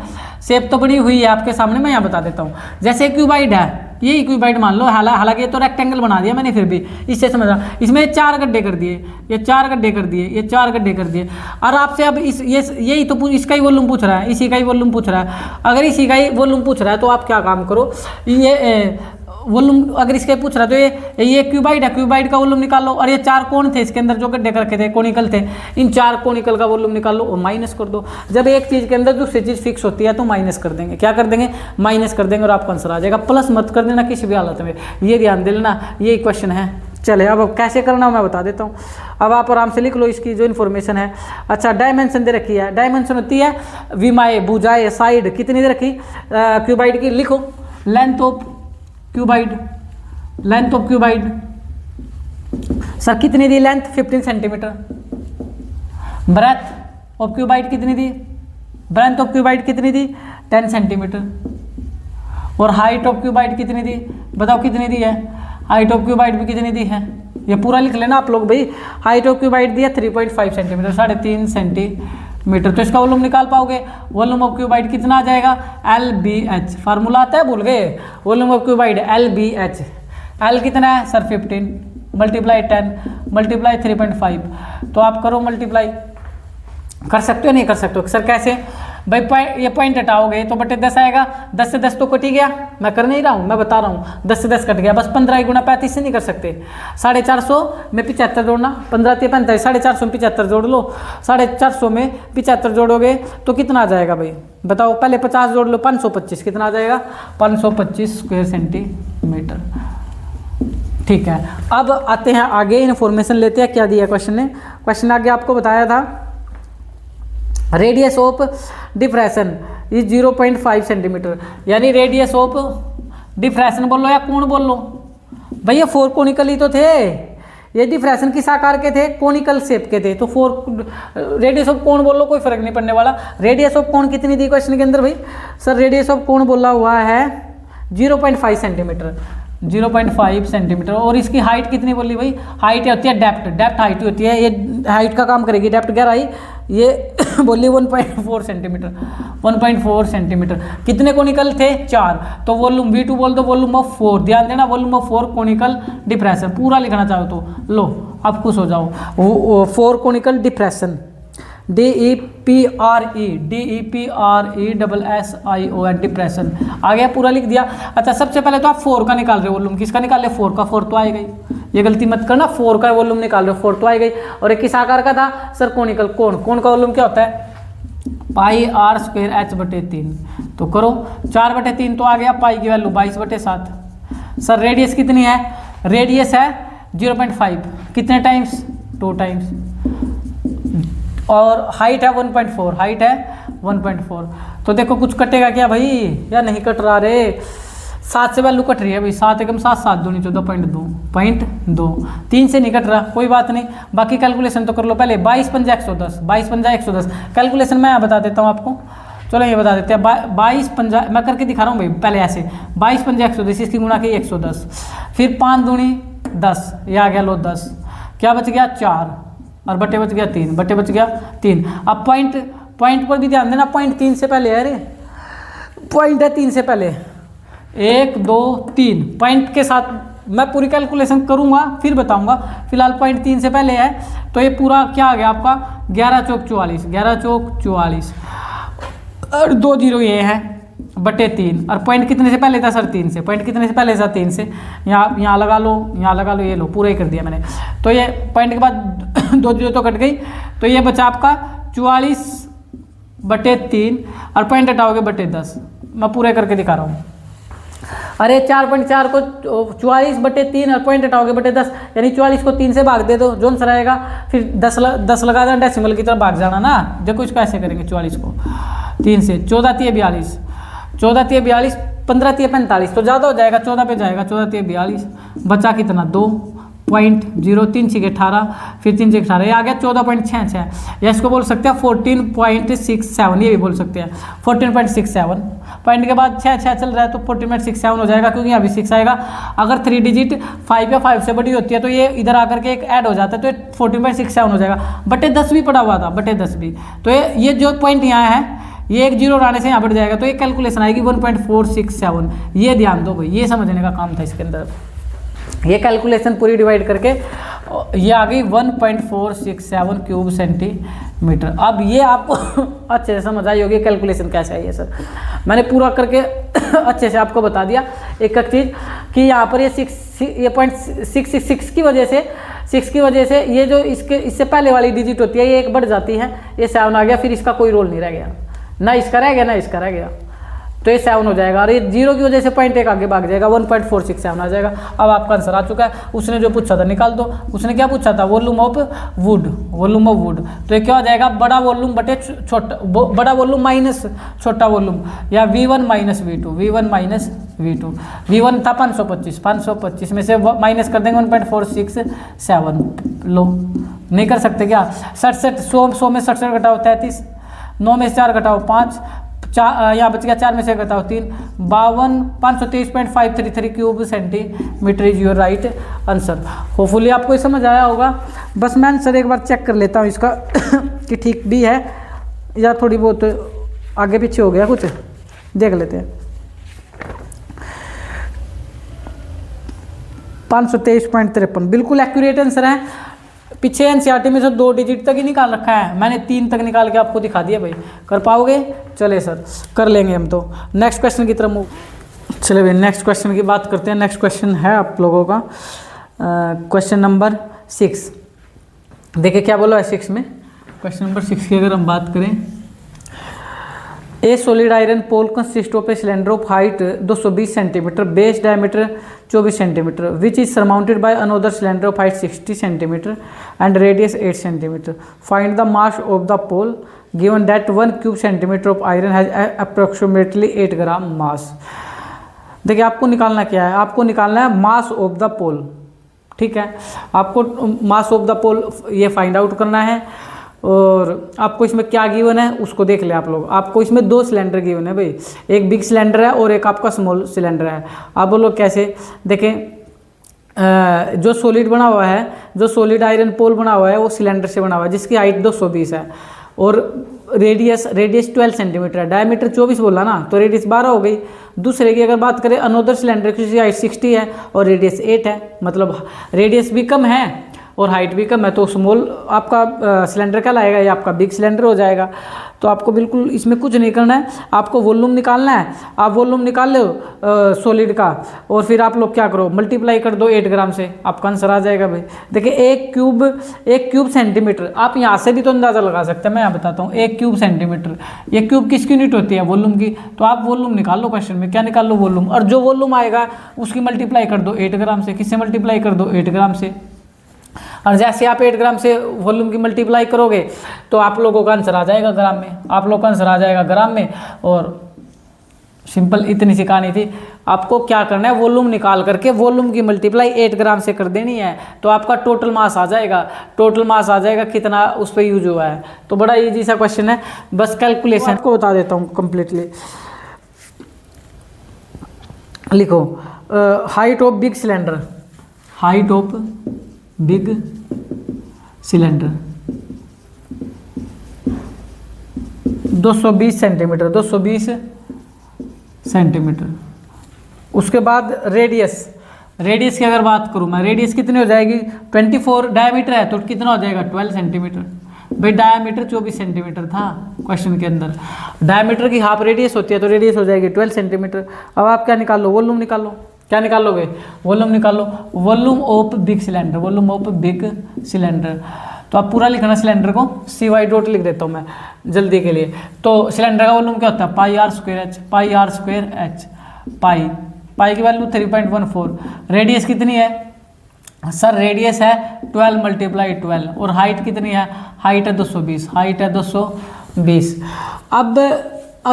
शेप तो बनी हुई है आपके सामने, मैं यहाँ बता देता हूँ। जैसे क्यूबाइड है, ये क्यूबाइड मान लो, हालांकि ये तो रेक्टेंगल बना दिया मैंने, फिर भी इससे समझा, इसमें 4 गड्ढे कर दिए, ये 4 गड्ढे कर दिए, ये 4 गड्ढे कर दिए, और आपसे अब यही तो इसका ही वॉल्यूम पूछ रहा है, इसी का ही वॉल्यूम पूछ रहा है। अगर इसी का ही वॉल्यूम पूछ रहा है तो आप क्या काम करो, ये वॉल्यूम अगर इसके पूछ रहा है तो ये क्यूबाइड है, क्यूबाइड का वॉल्यूम निकाल लो, और ये 4 कोण थे, इसके अंदर जो गड्ढे करके थे, कोनिकल थे, इन 4 कोनिकल का वॉल्यूम निकाल लो और माइनस कर दो। जब एक चीज़ के अंदर दूसरी चीज़ फिक्स होती है तो माइनस कर देंगे, क्या कर देंगे, माइनस कर देंगे, और आपका आंसर आ जाएगा। प्लस मत कर देना किसी भी हालत में, ये ध्यान दे लेना, ये क्वेश्चन है। चले अब कैसे करना मैं बता देता हूँ, अब आप आराम से लिख लो इसकी जो इन्फॉर्मेशन है। अच्छा, डायमेंशन दे रखी है, डायमेंशन होती है विमाए, भुजाएं, साइड, कितनी दे रखी क्यूबाइड की, लिखो length of cuboid, length of cuboid sir कितनी दी, length 15 centimetre, breadth of cuboid कितनी दी, ब्रेथ ऑफ क्यूबाइड कितनी दी, 10 सेंटीमीटर, और हाइट ऑफ क्यूबाइड कितनी दी, बताओ कितनी दी है, हाइट ऑफ क्यूबाइड भी कितनी दी है, ये पूरा लिख लेना आप लोग भाई। हाइट ऑफ क्यूबाइड दिया 3.5 सेंटीमीटर, 3.5 सेंटीमीटर, तो इसका वॉल्यूम निकाल पाओगे। वॉल्यूम ऑफ क्यूबाइड कितना आ जाएगा, LBH, फार्मूला आता है भूल गए, volume of cuboid LBH, L कितना है सर 15 मल्टीप्लाई 10 मल्टीप्लाई 3.5, तो आप करो मल्टीप्लाई, कर सकते हो नहीं कर सकते हो सर कैसे भाई, ये पॉइंट हटाओगे तो बटे 10 आएगा, 10 से 10 तो कट ही गया, मैं कर नहीं रहा हूँ, मैं बता रहा हूँ, 10 से 10 कट गया, बस 15 गुणा 35 से नहीं कर सकते, 450 में 75 जोड़ना, 15 × 45, 450 में 75 जोड़ लो, 450 में 75 जोड़ोगे तो कितना आ जाएगा भाई बताओ, पहले 50 जोड़ लो, 525, कितना आ जाएगा 525 स्क्वायर सेंटीमीटर। ठीक है, अब आते हैं आगे, इन्फॉर्मेशन लेते हैं क्या दिया क्वेश्चन ने। क्वेश्चन आगे आपको बताया था radius of diffraction is 0.5 centimetre, यानी रेडियस ऑफ डिफ्रेक्शन बोल लो या कोण बोल लो, भैया 4 कोनिकल ही तो थे, ये डिफ्रेक्शन किस आकार के थे, कोनिकल शेप के थे, तो 4 रेडियस ऑफ कोण बोल लो, कोई फर्क नहीं पड़ने वाला। रेडियस ऑफ कोण कितनी थी क्वेश्चन के अंदर भाई, सर रेडियस ऑफ कोण बोला हुआ है 0.5 सेंटीमीटर, 0.5 सेंटीमीटर, और इसकी हाइट कितनी बोली भाई, हाइट होती है डेप्थ हाइट होती है, ये हाइट का काम करेगी, डेप्थ गहराई, ये बोली 1.4 सेंटीमीटर, 1.4 सेंटीमीटर। कितने कोनिकल थे 4, तो वॉल्यूम V2 बोल दो, वॉल्यूम ऑफ 4, ध्यान देना वॉल्यूम ऑफ 4 कोनिकल डिप्रेशन, पूरा लिखना चाहो तो लो आप खुश हो जाओ, 4 कोनिकल डिप्रेशन, DEPRESSION डिप्रेशन आ गया, पूरा लिख दिया। अच्छा सबसे पहले तो आप 4 का निकाल रहे हो वॉल्यूम, किसका निकाल रहे हो? 4 का। 4 तो आएगा ही, ये गलती मत करना, 4 का वॉल्यूम निकाल रहे हो, 4 तो आएगा ही। और एक किस आकार का था सर? कोनिकल। कोण का वॉल्यूम क्या होता है? पाई r स्क्वायर h/3। तो करो 4/3 तो आ गया, पाई की वैल्यू 22/7। सर रेडियस कितनी है? रेडियस है 0.5, कितने टाइम्स? 2 टाइम्स। और हाइट है 1.4, हाइट है 1.4। तो देखो कुछ कटेगा क्या भाई, या नहीं कट रहा रे? 7 से वैल्यू कट रही है भाई, 7 एकम 7, 7 दूनी 14.2, 3 से नहीं कट रहा, कोई बात नहीं। बाकी कैलकुलेशन तो कर लो पहले। 22 पंजा 110, 22 पंजा 110। कैलकुलेशन मैं बता देता हूँ आपको, चलो ये बता देते हैं। 22 पंजा मैं करके दिखा रहा हूँ भाई, पहले ऐसे 22 पंजा 110, इसकी गुणा की 110, फिर 5 दूनी 10, ये आ गया लो 10, क्या बच गया? 4, और बटे बच गया 3, बटे बच गया 3। अब पॉइंट पर भी ध्यान देना, पॉइंट 3 से पहले है रे, पॉइंट है 3 से पहले, 1 2 3 पॉइंट के साथ मैं पूरी कैलकुलेशन करूंगा फिर बताऊंगा, फिलहाल पॉइंट 3 से पहले है। तो ये पूरा क्या आ गया आपका? 11 चौक 44, 11 चौक 44, और 2 0 ये है बटे 3। और पॉइंट कितने से पहले था सर? 3 से। पॉइंट कितने से पहले था? 3 से। यहाँ लगा लो, यहाँ लगा लो, ये लो पूरा ही कर दिया मैंने। तो ये पॉइंट के बाद 2 0 तो कट गई, तो ये बचा आपका 44/3, और पॉइंट हटाओगे बटे 10। मैं पूरे करके दिखा रहा हूँ। अरे 4.4 को 44/3 और पॉइंट हटाओगे बटे 10, यानी 44 को 3 से भाग दे दो, जोन सा रहेगा। फिर 10 लगा देना, डेसिमल की तरफ भाग जाना ना। देखो इसको ऐसे करेंगे, 44 को 3 से, 14 × 42, 14 × 42, 15 × 45, तो ज़्यादा हो जाएगा, 14 पे जाएगा, 14 × 42, बचा कितना? 2.0, 3 × 18, फिर 3 × 18, ये आ गया 14.66, या इसको बोल सकते हैं 14.67, ये भी बोल सकते हैं 14.67। पॉइंट के बाद 6 चल रहा है तो 14.67 हो जाएगा, क्योंकि यहाँ भी 6 आएगा। अगर 3 डिजिट 5 या 5 से बड़ी होती है तो ये इधर आकर के एक ऐड हो जाता है, तो 14.67 हो जाएगा। बटे 10 भी पड़ा हुआ था, बटे 10 भी, तो ये जो पॉइंट यहाँ है, ये एक 0 आने से यहाँ बढ़ जाएगा, तो ये कैलकुलेशन आएगी 1.467। ये ध्यान दो भाई, ये समझने का काम था इसके अंदर। ये कैलकुलेशन पूरी डिवाइड करके ये आ गई 1.467 क्यूब सेंटीमीटर। अब ये आपको अच्छे से समझ आई होगी कैलकुलेशन कैसे आई है सर। मैंने पूरा करके अच्छे से आपको बता दिया एक चीज़ कि यहाँ पर ये 6.666 की वजह से 6 की वजह से ये जो इससे पहले वाली डिजिट होती है ये एक बढ़ जाती है, ये 7 आ गया, फिर इसका कोई रोल नहीं रह गया, ना इसका रह गया ना इसका रह गया, तो ये 7 हो जाएगा। और ये 0 की वजह से पॉइंट 1 आगे भाग जाएगा, 1.467 आ जाएगा। अब आपका आंसर आ चुका है। उसने जो पूछा था निकाल दो। उसने क्या पूछा था? Volume of would, volume of would. तो ये क्या हो जाएगा? बड़ा वॉल्यूम बटे छोटा, बड़ा वॉल्यूम माइनस छोटा वॉल्यूम, या V1 minus V2, V1 minus V2। V1 था 525, 525 में से माइनस कर देंगे 1.467। लो नहीं कर सकते क्या? 67, 100 में 67 घटाओ 33, 9 में से 4 घटाओ 5, यहाँ बच गया 4 में से घटाओ 3, 52, 523.533 cube centimetre is your right answer. Hopefully आपको ये समझ आया होगा। बस मैं आंसर एक बार चेक कर लेता हूँ इसका कि ठीक भी है या थोड़ी बहुत आगे पीछे हो गया, कुछ देख लेते हैं। 523.53 बिल्कुल एक्यूरेट आंसर है। पीछे एनसीईआरटी में से 2 डिजिट तक ही निकाल रखा है, मैंने 3 तक निकाल के आपको दिखा दिया भाई। कर पाओगे? चले सर कर लेंगे हम तो। नेक्स्ट क्वेश्चन की तरफ मूव। चले भाई नेक्स्ट क्वेश्चन की बात करते हैं। नेक्स्ट क्वेश्चन है आप लोगों का क्वेश्चन नंबर 6। देखिए क्या बोला है 6 में। क्वेश्चन नंबर 6 की अगर हम बात करें, a solid iron pole consist of a cylinder of height 220 centimetre, base diameter 24 centimetre, which is surmounted by another cylinder of height 60 centimetre and radius 8 centimetre. Find the mass of the pole given that 1 cube centimetre of iron has approximately 8 gram mass. देखिए आपको निकालना क्या है? आपको निकालना है मास of the पोल, ठीक है। आपको मास ऑफ द पोल ये फाइंड आउट करना है। और आपको इसमें क्या गिवन है उसको देख ले आप लोग। आपको इसमें 2 सिलेंडर गिवन है भाई, एक बिग सिलेंडर है और एक आपका स्मॉल सिलेंडर है। आप बोलो कैसे? देखें जो सॉलिड बना हुआ है, जो सॉलिड आयरन पोल बना हुआ है वो सिलेंडर से बना हुआ है जिसकी हाइट 220 है और रेडियस 12 सेंटीमीटर है, डायमीटर 24 बोला ना, तो रेडियस 12 हो गई। दूसरे की अगर बात करें अनदर सिलेंडर की हाइट 60 है और रेडियस 8 है, मतलब रेडियस भी कम है और हाइट भी कम है, तो स्मॉल आपका सिलेंडर क्या लाएगा, ये आपका बिग सिलेंडर हो जाएगा। तो आपको बिल्कुल इसमें कुछ नहीं करना है, आपको वॉल्यूम निकालना है। आप वॉल्यूम निकाल लो सॉलिड का, और फिर आप लोग क्या करो, मल्टीप्लाई कर दो 8 ग्राम से, आपका आंसर आ जाएगा भाई। देखिए एक क्यूब सेंटीमीटर, आप यहाँ से भी तो अंदाज़ा लगा सकते हैं, मैं यहाँ बताता हूँ। 1 क्यूब सेंटीमीटर, ये क्यूब किसकी यूनिट होती है, वॉल्यूम की। तो आप वॉल्यूम निकाल लो, क्वेश्चन में क्या निकाल लो, वॉल्यूम, और जो वॉल्यूम आएगा उसकी मल्टीप्लाई कर दो 8 ग्राम से। किससे मल्टीप्लाई कर दो, 8 ग्राम से। और जैसे आप 8 ग्राम से वॉल्यूम की मल्टीप्लाई करोगे तो आप लोगों का आंसर आ जाएगा ग्राम में, आप लोगों का आंसर आ जाएगा ग्राम में। और सिंपल इतनी सी कहानी थी। आपको क्या करना है, वॉल्यूम निकाल करके वॉल्यूम की मल्टीप्लाई 8 ग्राम से कर देनी है, तो आपका टोटल मास आ जाएगा। टोटल मास आ जाएगा कितना उस पर यूज हुआ है। तो बड़ा इजी सा क्वेश्चन है, बस कैलकुलेशन को बता देता हूँ कंप्लीटली। लिखो height of big cylinder, height of big cylinder 220 centimetre, 220 centimetre. उसके बाद रेडियस, रेडियस की अगर बात करूँ मैं, रेडियस कितनी हो जाएगी, 24 डायमीटर है तो कितना हो जाएगा, 12 सेंटीमीटर। भाई डायमीटर 24 सेंटीमीटर था क्वेश्चन के अंदर, डायमीटर की हाफ रेडियस होती है, तो रेडियस हो जाएगी 12 सेंटीमीटर। अब आप क्या निकाल लो, वॉल्यूम निकाल लो। क्या निकालोगे, वॉल्यूम निकाल लो, volume of big cylinder, volume of big cylinder. तो आप पूरा लिखना सिलेंडर को, CY डॉट लिख देता हूँ मैं जल्दी के लिए। तो सिलेंडर का वॉल्यूम क्या होता है, पाई आर स्क्वायर एच, पाई की वैल्यू 3.14। रेडियस कितनी है सर, रेडियस है 12 × 12, और हाइट कितनी है, हाइट है 220, हाइट है 220। अब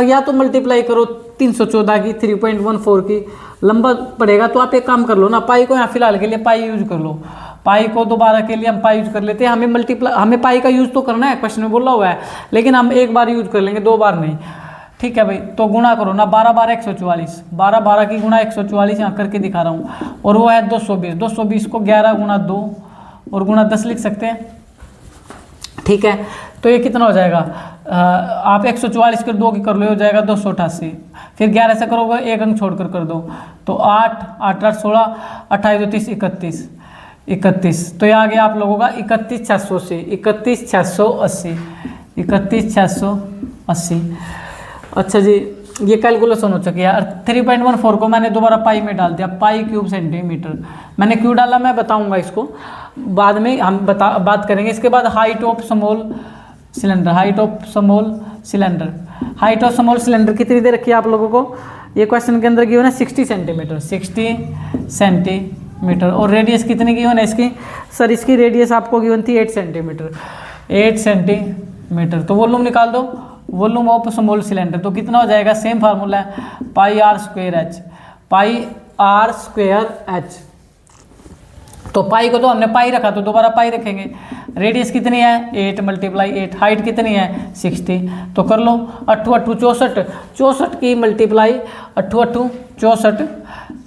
या तो मल्टीप्लाई करो 314 की, 3.14 की, लंबा पड़ेगा। तो आप एक काम कर लो ना, पाई को यहाँ फिलहाल के लिए पाई यूज कर लो, पाई को दोबारा के लिए हम पाई यूज कर लेते हैं। हमें पाई का यूज तो करना है, क्वेश्चन में बोला हुआ है, लेकिन हम एक बार यूज कर लेंगे, 2 बार नहीं। ठीक है भाई, तो गुणा करो ना, 12 12 144, 12 12 की गुणा 144 यहाँ करके दिखा रहा हूँ, और वो है 220। 220 को 11 × 2 और गुणा 10 लिख सकते हैं। ठीक है, तो ये कितना हो जाएगा, आप 144 कर 2 की कर लो, हो जाएगा 288। फिर 11 से करोगे, एक अंक छोड़कर कर दो, तो 8 8 8 16, 28 30 31। तो ये आ गया आप लोगों का 31,680, 31,680, 31,680। अच्छा जी, ये कैलकुलेशन हो चुकी है। 3.14 को मैंने दोबारा पाई में डाल दिया, पाई क्यूब सेंटीमीटर। मैंने क्यों डाला मैं बताऊंगा इसको बाद में, हम बात करेंगे। इसके बाद height of small cylinder, height of small cylinder, height of small cylinder कितनी दे रखी है आप लोगों को, ये क्वेश्चन के अंदर गिवन है 60 सेंटीमीटर, 60 सेंटीमीटर। और रेडियस कितनी गिवन है इसकी, सर इसकी रेडियस आपको गिवन थी 8 सेंटीमीटर, 8 सेंटीमीटर। तो वॉल्यूम निकाल दो, वॉल्यूम ऑफ स्मॉल सिलेंडर, तो कितना हो जाएगा, सेम फार्मूला है, pi r square h, pi r square h. तो पाई को तो हमने पाई रखा, तो दोबारा पाई रखेंगे। रेडियस कितनी है, 8 × 8, हाइट कितनी है 60। तो कर लो 8 8 64, 64 की मल्टीप्लाई 8 8 64,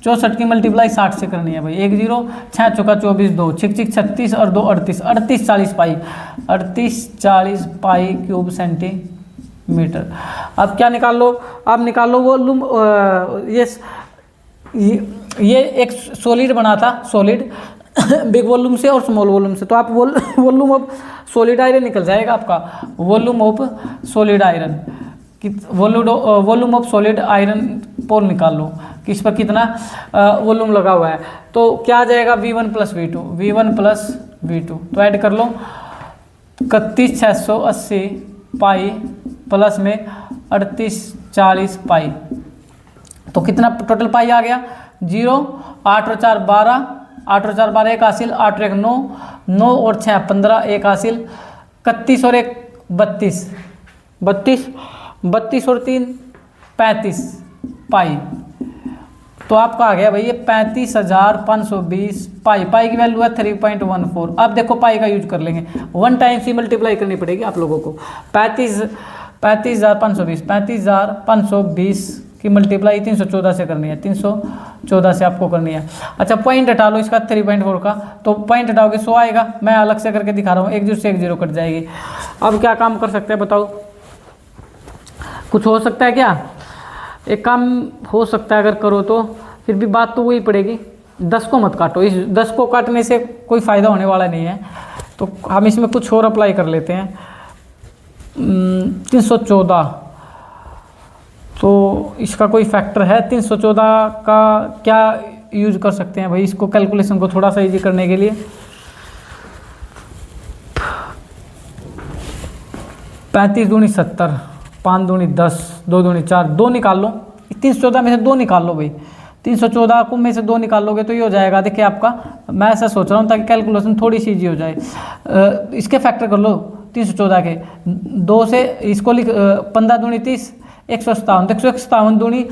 64 की मल्टीप्लाई 60 से करनी है भाई। 1 0 6 चौका 24, 2 6 6 36 और 2 38, 38 40 पाई, 38 40 पाई क्यूब सेंटीमीटर। अब क्या निकाल लो, अब निकाल लो वॉल्यूम। ये एक सॉलिड बना था, सॉलिड बिग वॉल्यूम से और स्मॉल वॉल्यूम से। तो आप वॉल्यूम ऑफ सॉलिड आयरन निकल जाएगा आपका, volume of solid iron, volume of solid iron pole निकाल लो कि इस पर कितना वॉल्यूम लगा हुआ है। तो क्या आ जाएगा, V1 + V2, V1 + V2। तो ऐड कर लो 31,680 पाई प्लस में 38 40 पाई, तो कितना टोटल पाई आ गया 0। 8 और 4 12, 8 और 4 12, 1 हासिल, 8 और 1 9, 9 और 6 15, 1 हासिल, 31 और 1 32, 32, 32 और 3 35 पाई। तो आपका आ गया भाई ये 35,520 पाई। पाई की वैल्यू है 3.14। अब देखो पाई का यूज कर लेंगे, 1 टाइम से मल्टीप्लाई करनी पड़ेगी आप लोगों को। 35,520, 35,520 की मल्टीप्लाई 314 से करनी है, 314 से आपको करनी है। अच्छा पॉइंट हटा लो इसका 3.4 का, तो पॉइंट हटाओगे 100 आएगा। मैं अलग से करके दिखा रहा हूँ, 1 0 से 1 0 कट जाएगी। अब क्या काम कर सकते हैं बताओ, कुछ हो सकता है क्या? एक काम हो सकता है, अगर करो तो फिर भी बात तो वही पड़ेगी। 10 को मत काटो, इस 10 को काटने से कोई फ़ायदा होने वाला नहीं है। तो हम इसमें कुछ और अप्लाई कर लेते हैं। 314, तो इसका कोई फैक्टर है 314 का, क्या यूज कर सकते हैं भाई इसको कैलकुलेशन को थोड़ा सा इजी करने के लिए। 35 दूनी 70, 5 दूनी 10, 2 दूनी 4, 2 निकाल लो। 314 में से 2 निकाल लो भाई, 314 को में से 2 निकाल लोगे तो ये हो जाएगा। देखिए आपका, मैं ऐसा सोच रहा हूँ ताकि कैलकुलेशन थोड़ी सी इजी हो जाए। इसके फैक्टर कर लो 314 के, 2 से इसको लिख 15 दूनी 30, 157, 157 दूनी,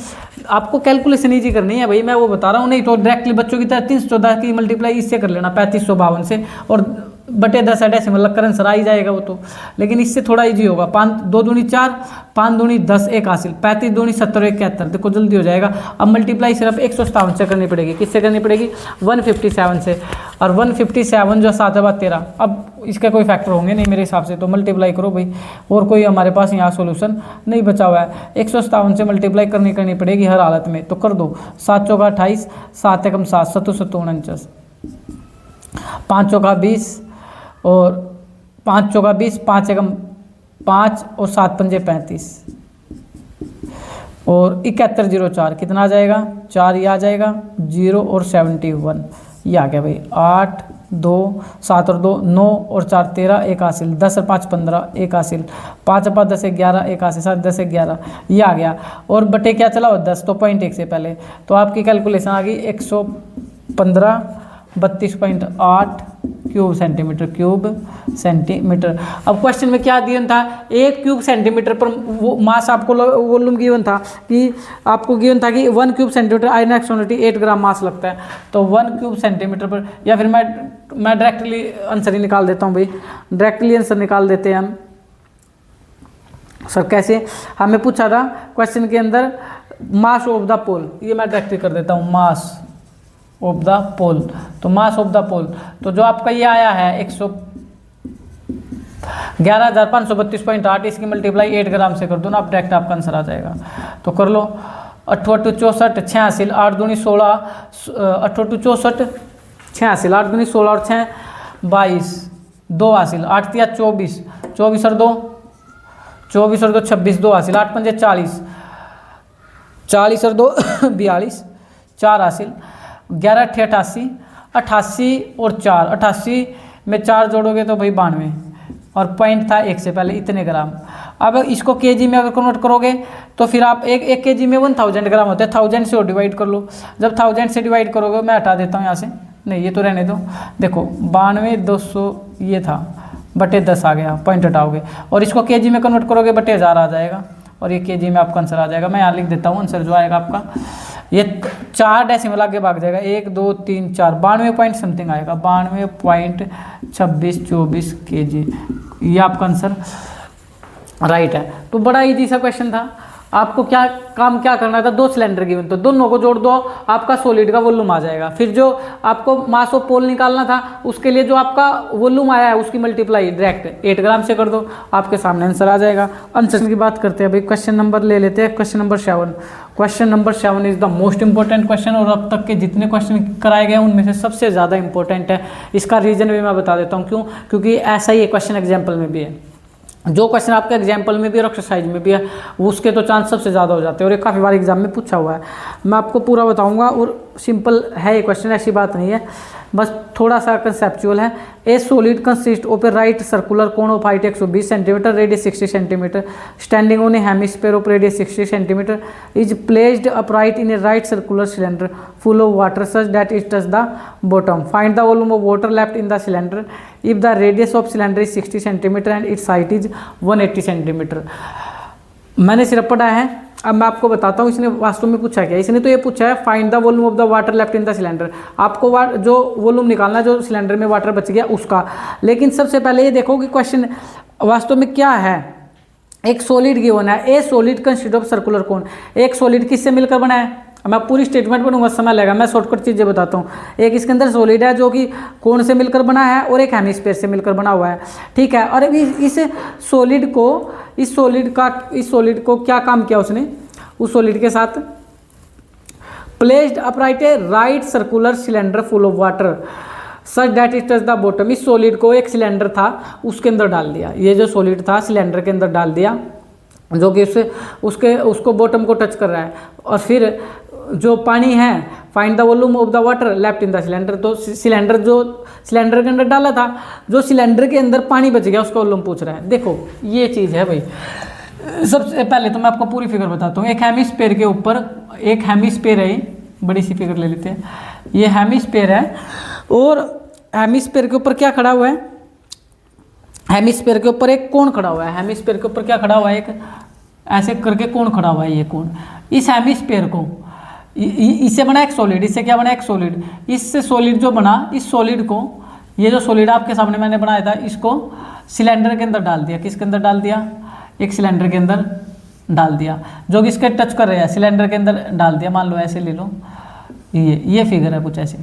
आपको कैलकुलेशन इजी करनी है भाई, मैं वो बता रहा हूँ। नहीं तो डायरेक्टली बच्चों की तरह 314 की मल्टीप्लाई इससे कर लेना 3552 से, और बटे 10 है डेसिमल लग कर आंसर आ ही जाएगा वो तो। लेकिन इससे थोड़ा इजी होगा। 5 2 दूनी 4, 5 दूनी 10, 1 हासिल, 35 दूनी 70, 71, देखो जल्दी हो जाएगा। अब मल्टीप्लाई सिर्फ 157 से करनी पड़ेगी। किससे करनी पड़ेगी? 157 से। और 157 जो 7 बार 13, अब इसके कोई फैक्टर होंगे नहीं मेरे हिसाब से, तो मल्टीप्लाई करो भाई। और कोई हमारे पास यहाँ सोल्यूशन नहीं बचा हुआ है। 157 से मल्टीप्लाई करनी पड़ेगी हर हालत में, तो कर दो। 7 चौका 28, 7 एकम 7, 7 7 49, 5 चौका 20 और 5 चौका 20, 5 एकम 5 और 7 पंजे 35 और 7104 कितना आ जाएगा? 4 ये आ जाएगा, 0 और 71 ये आ गया भाई। 8 2 7 और 2 9 और 4 13, 1 हासिल, 10 और 5 15, 1 हासिल, 5 और 5 10 11, 1 हासिल, 7 10 11 ये आ गया। और बटे क्या चला? 10, तो 0.1 से पहले, तो आपकी कैलकुलेशन आ गई 115 32.8 क्यूब सेंटीमीटर। अब क्वेश्चन में क्या गिवन था? 1 क्यूब सेंटीमीटर पर वो मास आपको वॉल्यूम गिवन था कि आपको गिवन था कि 1 क्यूब सेंटीमीटर आयरन एक्सोनिटी 8 ग्राम मास लगता है। तो 1 क्यूब सेंटीमीटर पर, या फिर मैं डायरेक्टली आंसर ही निकाल देता हूँ भाई, डायरेक्टली आंसर निकाल देते हैं हम। सर कैसे? हमें पूछा था क्वेश्चन के अंदर मास ऑफ द पोल, ये मैं डायरेक्टली कर देता हूँ, मास ऑफ द पोल। तो मास ऑफ द पोल, तो जो आपका ये आया है 111,532.8, इसकी मल्टीप्लाई 8 ग्राम से कर दो ना, आप डायरेक्ट आपका आंसर आ जाएगा। तो कर लो। 8 8 64, 6 हासिल, 8 दूनी 16, 8 8 64, 6 हासिल, 8 दूनी 16 और 6 22, 2 हासिल, 8 3 24, 24 और 2 24 और 2 26, 2 हासिल, 8 पंजे 40, 40 और 2 42, 4 हासिल, 11 88, 88 और 4, 88 में 4 जोड़ोगे तो भाई 92, और पॉइंट था 1 से पहले, इतने ग्राम। अब इसको केजी में अगर कन्वर्ट करोगे तो फिर आप एक केजी में 1000 ग्राम होते हैं, 1000 से डिवाइड कर लो। जब 1000 से डिवाइड करोगे, मैं हटा देता हूँ यहाँ से, नहीं ये तो रहने दो। देखो 92,200 ये था, बटे 10 आ गया, पॉइंट हटाओगे, और इसको केजी में कन्वर्ट करोगे बटे 1000 आ जाएगा, और ये केजी में आपका आंसर आ जाएगा। मैं यहाँ लिख देता हूँ आंसर जो आएगा आपका, ये 4 डेसिमल आगे भाग जाएगा, 1 2 3 4, 92 पॉइंट समथिंग आएगा, 92.2624 kg, ये आपका आंसर राइट है। तो बड़ा इजी सा क्वेश्चन था। आपको क्या करना था? 2 सिलेंडर गिवन, तो दोनों को जोड़ दो, आपका सॉलिड का वॉल्यूम आ जाएगा। फिर जो आपको मास ऑफ पोल निकालना था, उसके लिए जो आपका वॉल्यूम आया है उसकी मल्टीप्लाई डायरेक्ट 8 ग्राम से कर दो, आपके सामने आंसर आ जाएगा। आंसर की बात करते हैं भाई, क्वेश्चन नंबर ले लेते हैं, question number 7। Question number 7 is the most important question, और अब तक के जितने क्वेश्चन कराए गए उनमें से सबसे ज़्यादा इंपॉर्टेंट है। इसका रीजन भी मैं बता देता हूँ क्यों, क्योंकि ऐसा ही क्वेश्चन एग्जाम्पल में भी है। जो क्वेश्चन आपके एग्जाम्पल में भी और एक्सरसाइज में भी है, उसके तो चांस सबसे ज़्यादा हो जाते हैं, और ये काफ़ी बार एग्जाम में पूछा हुआ है। मैं आपको पूरा बताऊंगा, और सिंपल है ये क्वेश्चन, ऐसी बात नहीं है, बस थोड़ा सा कंसेप्चुअल है। A solid consist of A right circular cone of height 120 centimetre, radius 60 centimetre, standing on a hemisphere of radius 60 centimetre, is placed upright in A right circular cylinder full of water such that it touch the bottom. Find the volume of water left in the cylinder if the radius of cylinder is 60 centimetre and it's height is 180 centimetre. मैंने सिर्फ पढ़ा है, अब मैं आपको बताता हूँ इसने वास्तव में पूछा क्या। इसने तो ये पूछा है find the volume of the water left in the cylinder, आपको जो वॉल्यूम निकालना है जो सिलेंडर में वाटर बच गया उसका। लेकिन सबसे पहले ये देखो कि क्वेश्चन वास्तव में क्या है। एक सॉलिड गिवन है, a solid consist of circular cone. एक सॉलिड किससे मिलकर बना है? मैं पूरी स्टेटमेंट पढ़ूंगा, समय लगेगा, मैं शॉर्टकट चीज़ें बताता हूँ। एक इसके अंदर सॉलिड है जो कि कोण से मिलकर बना है, और एक हेमिस्फीयर से मिलकर बना हुआ है, ठीक है। और इस सॉलिड को क्या काम किया उसने? उस सॉलिड के साथ placed upright A right circular cylinder full of water such that it touch the bottom. इस सॉलिड को एक सिलेंडर था उसके अंदर डाल दिया, ये जो सॉलिड था सिलेंडर के अंदर डाल दिया जो कि उसको बॉटम को टच कर रहा है, और फिर जो पानी है find the volume of the water left in the cylinder. तो सिलेंडर जो सिलेंडर के अंदर डाला था, जो सिलेंडर के अंदर पानी बच गया उसका वॉल्यूम पूछ रहा है। देखो ये चीज़ है भाई। सबसे पहले तो मैं आपको पूरी फिगर बताता हूँ। एक हेमिस्फीयर के ऊपर, एक हेमिस्फीयर है, बड़ी सी फिगर ले लेते हैं। ये हेमिस्फीयर है और हेमिस्फीयर के ऊपर क्या खड़ा हुआ है, हेमिस्फीयर के ऊपर एक कोण खड़ा हुआ है। हेमिस्फीयर के ऊपर क्या खड़ा हुआ है, एक ऐसे करके कोण खड़ा हुआ है। ये कोण, इस हेमिस्फीयर को, इससे बना एक सॉलिड, इससे क्या बना एक सॉलिड, इससे सॉलिड जो बना, इस सॉलिड को, ये जो सॉलिड आपके सामने मैंने बनाया था, इसको सिलेंडर के अंदर डाल दिया। किसके अंदर डाल दिया, एक सिलेंडर के अंदर डाल दिया जो कि इसके टच कर रहे हैं, सिलेंडर के अंदर डाल दिया। मान लो ऐसे ले लो, ये फिगर है कुछ ऐसे,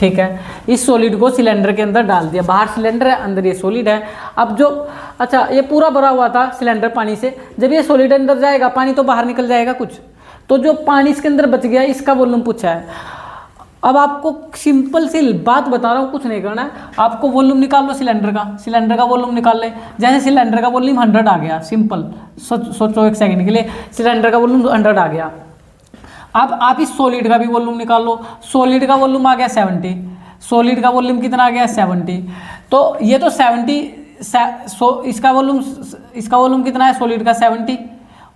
ठीक है। इस सॉलिड को सिलेंडर के अंदर डाल दिया, बाहर सिलेंडर है अंदर ये सॉलिड है। अब जो, अच्छा ये पूरा भरा हुआ था सिलेंडर पानी से, जब ये सॉलिड अंदर जाएगा पानी तो बाहर निकल जाएगा कुछ, तो जो पानी इसके अंदर बच गया इसका वॉल्यूम पूछा है। अब आपको सिंपल सी बात बता रहा हूँ, कुछ नहीं करना है, आपको वॉल्यूम निकाल लो सिलेंडर का वॉल्यूम निकाल ले। जैसे सिलेंडर का वॉल्यूम 100 आ गया, सिंपल सोचो एक सेकंड के लिए, सिलेंडर का वॉल्यूम 100 आ गया। अब आप इस सॉलिड का भी वॉल्यूम निकाल लो। सॉलिड का वॉल्यूम आ गया 70, सॉलिड का वॉल्यूम कितना आ गया 70। तो ये तो 70, इसका वॉल्यूम कितना है सॉलिड का 70,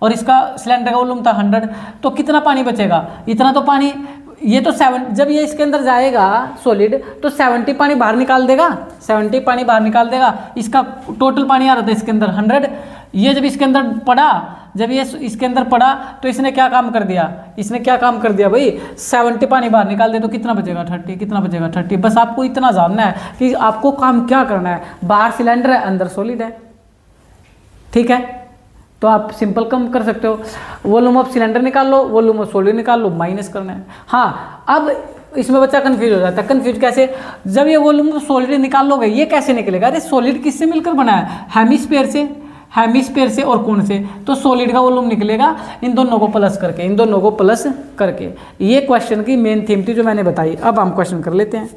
और इसका सिलेंडर का वॉल्यूम था 100। तो कितना पानी बचेगा, इतना तो पानी, ये तो 7, जब ये इसके अंदर जाएगा सॉलिड तो 70 पानी बाहर निकाल देगा, 70 पानी बाहर निकाल देगा। इसका टोटल पानी आ रहा था इसके अंदर 100। ये जब इसके अंदर पड़ा, जब ये इसके अंदर पड़ा तो इसने क्या काम कर दिया, इसने क्या काम कर दिया भाई, 70 पानी बाहर निकाल दे तो कितना बचेगा 30, कितना बचेगा 30। बस आपको इतना जानना है कि आपको काम क्या करना है। बाहर सिलेंडर है अंदर सॉलिड है, ठीक है। तो आप सिंपल कम कर सकते हो, वॉल्यूम ऑफ सिलेंडर निकाल लो, वॉल्यूम ऑफ सॉलिड निकाल लो, माइनस करना है। हाँ, अब इसमें बच्चा कंफ्यूज हो जाता है। कंफ्यूज कैसे, जब ये वॉल्यूम ऑफ सॉलिड निकाल लोगे ये कैसे निकलेगा, अरे सॉलिड किससे मिलकर बना है, हेमिस्फीयर से और कोण से, तो सॉलिड का वॉल्यूम निकलेगा इन दोनों को प्लस करके, इन दोनों को प्लस करके। ये क्वेश्चन की मेन थीम थी जो मैंने बताई। अब हम क्वेश्चन कर लेते हैं।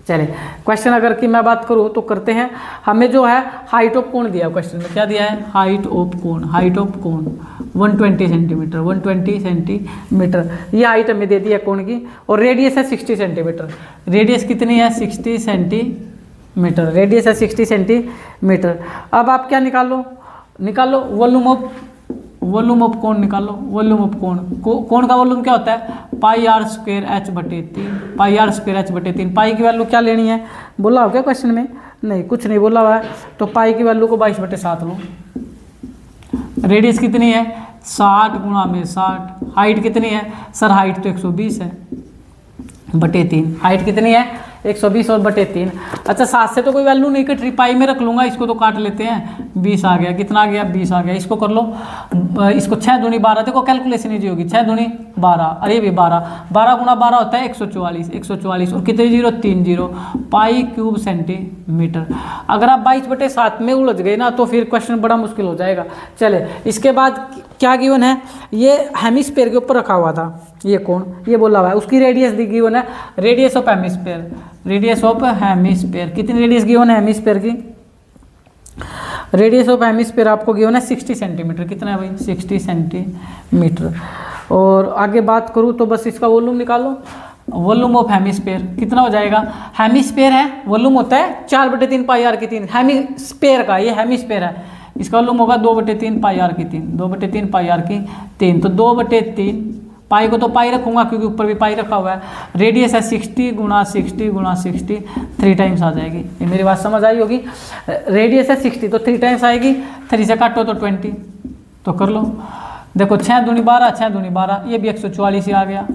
चले क्वेश्चन अगर की मैं बात करूँ तो करते हैं। हमें जो है हाइट ऑफ कोण दिया, क्वेश्चन में क्या दिया है, हाइट ऑफ कोण 120 सेंटीमीटर, 120 सेंटीमीटर ये हाइट हमें दे दी है कोण की, और रेडियस है 60 सेंटीमीटर। रेडियस कितनी है 60 सेंटीमीटर, रेडियस है 60 सेंटीमीटर। अब आप क्या निकालो वॉल्यूम ऑफ कोण निकालो। वॉल्यूम ऑफ कोण का वॉल्यूम क्या होता है, पाई आर स्क्वायर एच बटे 3। पाई की वैल्यू क्या लेनी है, बोला हो क्या क्वेश्चन में, नहीं कुछ नहीं बोला हुआ है। तो पाई की वैल्यू को 22/7 लो। रेडियस कितनी है 60 गुणा में 60। हाइट कितनी है सर, हाइट तो 120 है बटे 3। हाइट कितनी है 120 और बटे 3। अच्छा 7 से तो कोई वैल्यू नहीं कट रही, पाई में रख लूँगा, इसको तो काट लेते हैं। 20 आ गया, कितना आ गया 20 आ गया। इसको कर लो, इसको 6 दूनी 12, देखो कैलकुलेशन इजी होगी। 6 दूनी 12, अरे भी 12 गुणा 12 होता है 144 और कितने 0 3 0 पाई क्यूब सेंटीमीटर। अगर आप 22/7 में उलझ गए ना तो फिर क्वेश्चन बड़ा मुश्किल हो जाएगा। चले इसके बाद क्या गिवन है, ये हेमिस्फीयर के ऊपर रखा हुआ था ये कोण, ये बोला हुआ है, उसकी रेडियस दी गिवन है, रेडियस ऑफ हेमिस्फीयर कितनी रेडियस गिवन है हेमिस्फीयर की, रेडियस ऑफ हेमिस्फीयर आपको गिवन है 60 सेंटीमीटर। कितना है भाई 60 सेंटीमीटर। और आगे बात करूँ तो बस इसका वॉल्यूम निकालो। वॉल्यूम ऑफ हेमिस्फीयर कितना हो जाएगा, हेमिस्फीयर है वॉल्यूम होता है 4/3 पाई आर की 3। हेमिस्फीयर का, ये हेमिस्फीयर है, इसका वॉल्यूम होगा 2/3 पाई आर की 3, 2/3 पाई आर की 3। तो 2/3 पाई को तो पाई रखूंगा क्योंकि ऊपर भी पाई रखा हुआ है। रेडियस है 60 गुणा 60 3 टाइम्स आ जाएगी। ये मेरी बात समझ आई होगी। रेडियस है 60 तो 3 टाइम्स आएगी, 3 से काटो तो 20, तो कर लो। देखो 6 दूनी 12, ये भी 144 ही आ गया,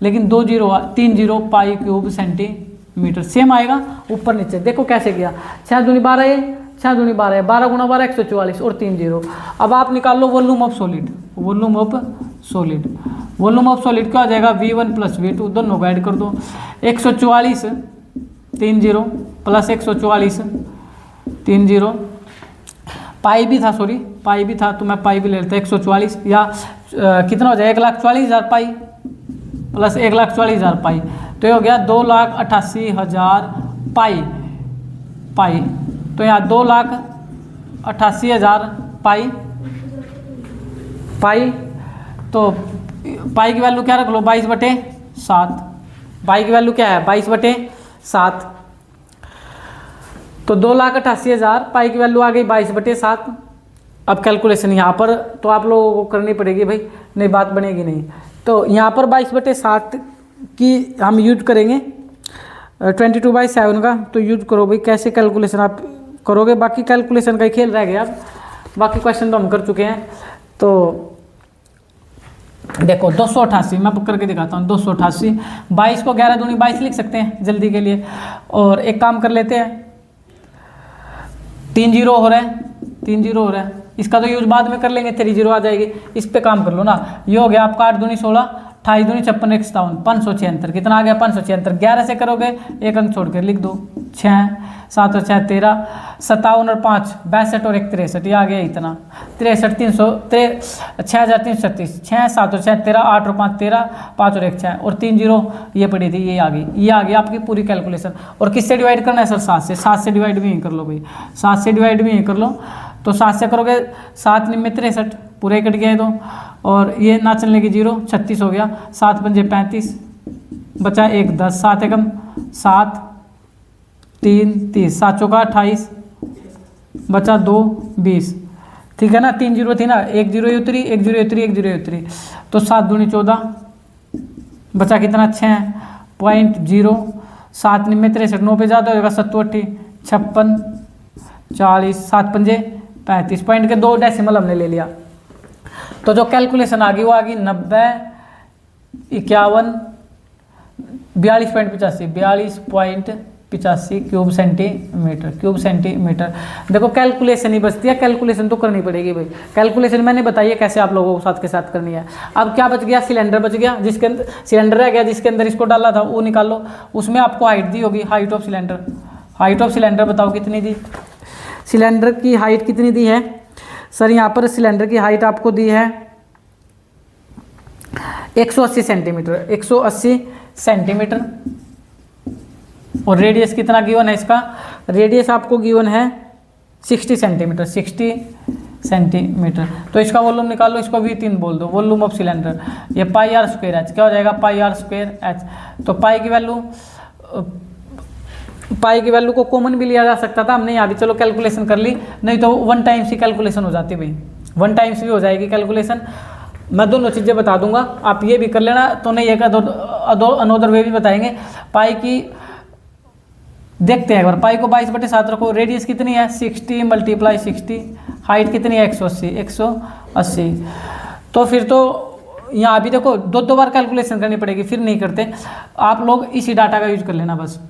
लेकिन 3 0 पाई क्यूब सेंटीमीटर सेम आएगा ऊपर नीचे। देखो कैसे किया, 6 दूनी 12 है, 6 दूनी 12 है, 12 गुणा 12 144 और 3 0। अब आप निकाल लो volume of solid. Volume of solid क्या हो जाएगा, V1 + V2 दोनों को ऐड कर दो। 144 3 0 प्लस 144 3 0 पाई भी था तो मैं पाई भी ले लेता। 144 या कितना हो जाएगा 1,40,000 पाई, प्लस 1,40,000 पाई, तो ये हो गया 2,88,000 पाई। तो यहाँ 2,88,000 पाई। तो पाई की वैल्यू क्या रख लो, 22/7। पाई की वैल्यू क्या है, 22/7। तो 2,88,000 पाई की वैल्यू आ गई 22/7। अब कैलकुलेशन यहाँ पर तो आप लोगों को करनी पड़ेगी भाई, नहीं बात बनेगी नहीं। तो यहाँ पर 22/7 की हम यूज करेंगे 22/7 का, तो यूज करो भाई। कैसे कैलकुलेशन आप करोगे, बाकी कैलकुलेशन का ही खेल रह गया। अब बाकी क्वेश्चन तो हम कर चुके हैं। तो देखो 288 मैं करके दिखाता हूँ। 288, 22 को 11 दूनी 22 लिख सकते हैं जल्दी के लिए। और एक काम कर लेते हैं, 3 0 हो रहा है, 3 0 हो रहा है, इसका तो यूज बाद में कर लेंगे, 3 0 आ जाएगी। इस पे काम कर लो ना। ये हो गया आपका 8 दूनी 16, 28 दूनी 56, 51, 576। कितना आ गया 576। 11 से करोगे एक अंक छोड़ कर लिख दो, 6, 7 और 6 13, 57 और 5 62 और 1 63। ये आ गया इतना 63, 6,336, 6 7 और 6 13, 8 और 5 13, 5 और 1 6 और 3 0 ये पड़ी थी, ये आ गई। ये आ गई आपकी पूरी कैलकुलेशन। और किससे डिवाइड करना है सर, 7 से। 7 से डिवाइड भी कर लो भाई, 7 से डिवाइड भी कर लो। तो 7 से करोगे 7 9 63 पूरे कट गए। तो और ये ना चलने की 0, 36 हो गया। 7 पंजे 35, बचा 1 10, 7 एकम 7 3 30, 7 चौका 28, बचा 2 20। ठीक है ना, 3 0 थी ना, 1 0 उतरी, 1 0 उतरी, 1 0 उतरी। तो 7 दूनी 14, बचा कितना 6.0, 7 9 63, 9 पे ज़्यादा होगा 87 56 40, 7 पंजे 35, पॉइंट के 2 डेसिमल हमने ले लिया। तो जो कैलकुलेशन आ गई वो आ गई 90 51 42.85 क्यूब सेंटीमीटर। देखो कैलकुलेशन ही बचती है, कैलकुलेशन तो करनी पड़ेगी भाई। कैलकुलेशन मैंने बताई है कैसे आप लोगों को साथ के साथ करनी है। अब क्या बच गया, सिलेंडर बच गया, जिसके अंदर सिलेंडर रह गया, जिसके अंदर इसको डाला था वो निकाल लो। उसमें आपको हाइट दी होगी, हाइट ऑफ सिलेंडर बताओ कितनी दी। सिलेंडर की हाइट कितनी दी है सर, यहाँ पर सिलेंडर की हाइट आपको दी है 180 सेंटीमीटर, 180 सेंटीमीटर। और रेडियस कितना गिवन है इसका, रेडियस आपको गिवन है 60 सेंटीमीटर, 60 सेंटीमीटर। तो इसका वॉल्यूम निकाल लो, इसको V3 बोल दो, वॉल्यूम ऑफ सिलेंडर। ये πr²h क्या हो जाएगा, πr²h। तो पाई की वैल्यू को कॉमन भी लिया जा सकता था, हमने यहाँ भी चलो कैलकुलेशन कर ली, नहीं तो 1 टाइम्स ही कैलकुलेशन हो जाती भाई, 1 टाइम्स भी हो जाएगी कैलकुलेशन। मैं दोनों चीज़ें बता दूंगा, आप ये भी कर लेना, तो नहीं एक अनोदर वे भी बताएंगे। पाई की देखते हैं एक बार, पाई को 22/7 रखो, रेडियस कितनी है 60 × 60, हाइट कितनी है 180। तो फिर तो यहाँ भी देखो 2 बार कैलकुलेशन करनी पड़ेगी, फिर नहीं करते आप लोग। इसी डाटा का यूज कर लेना बस,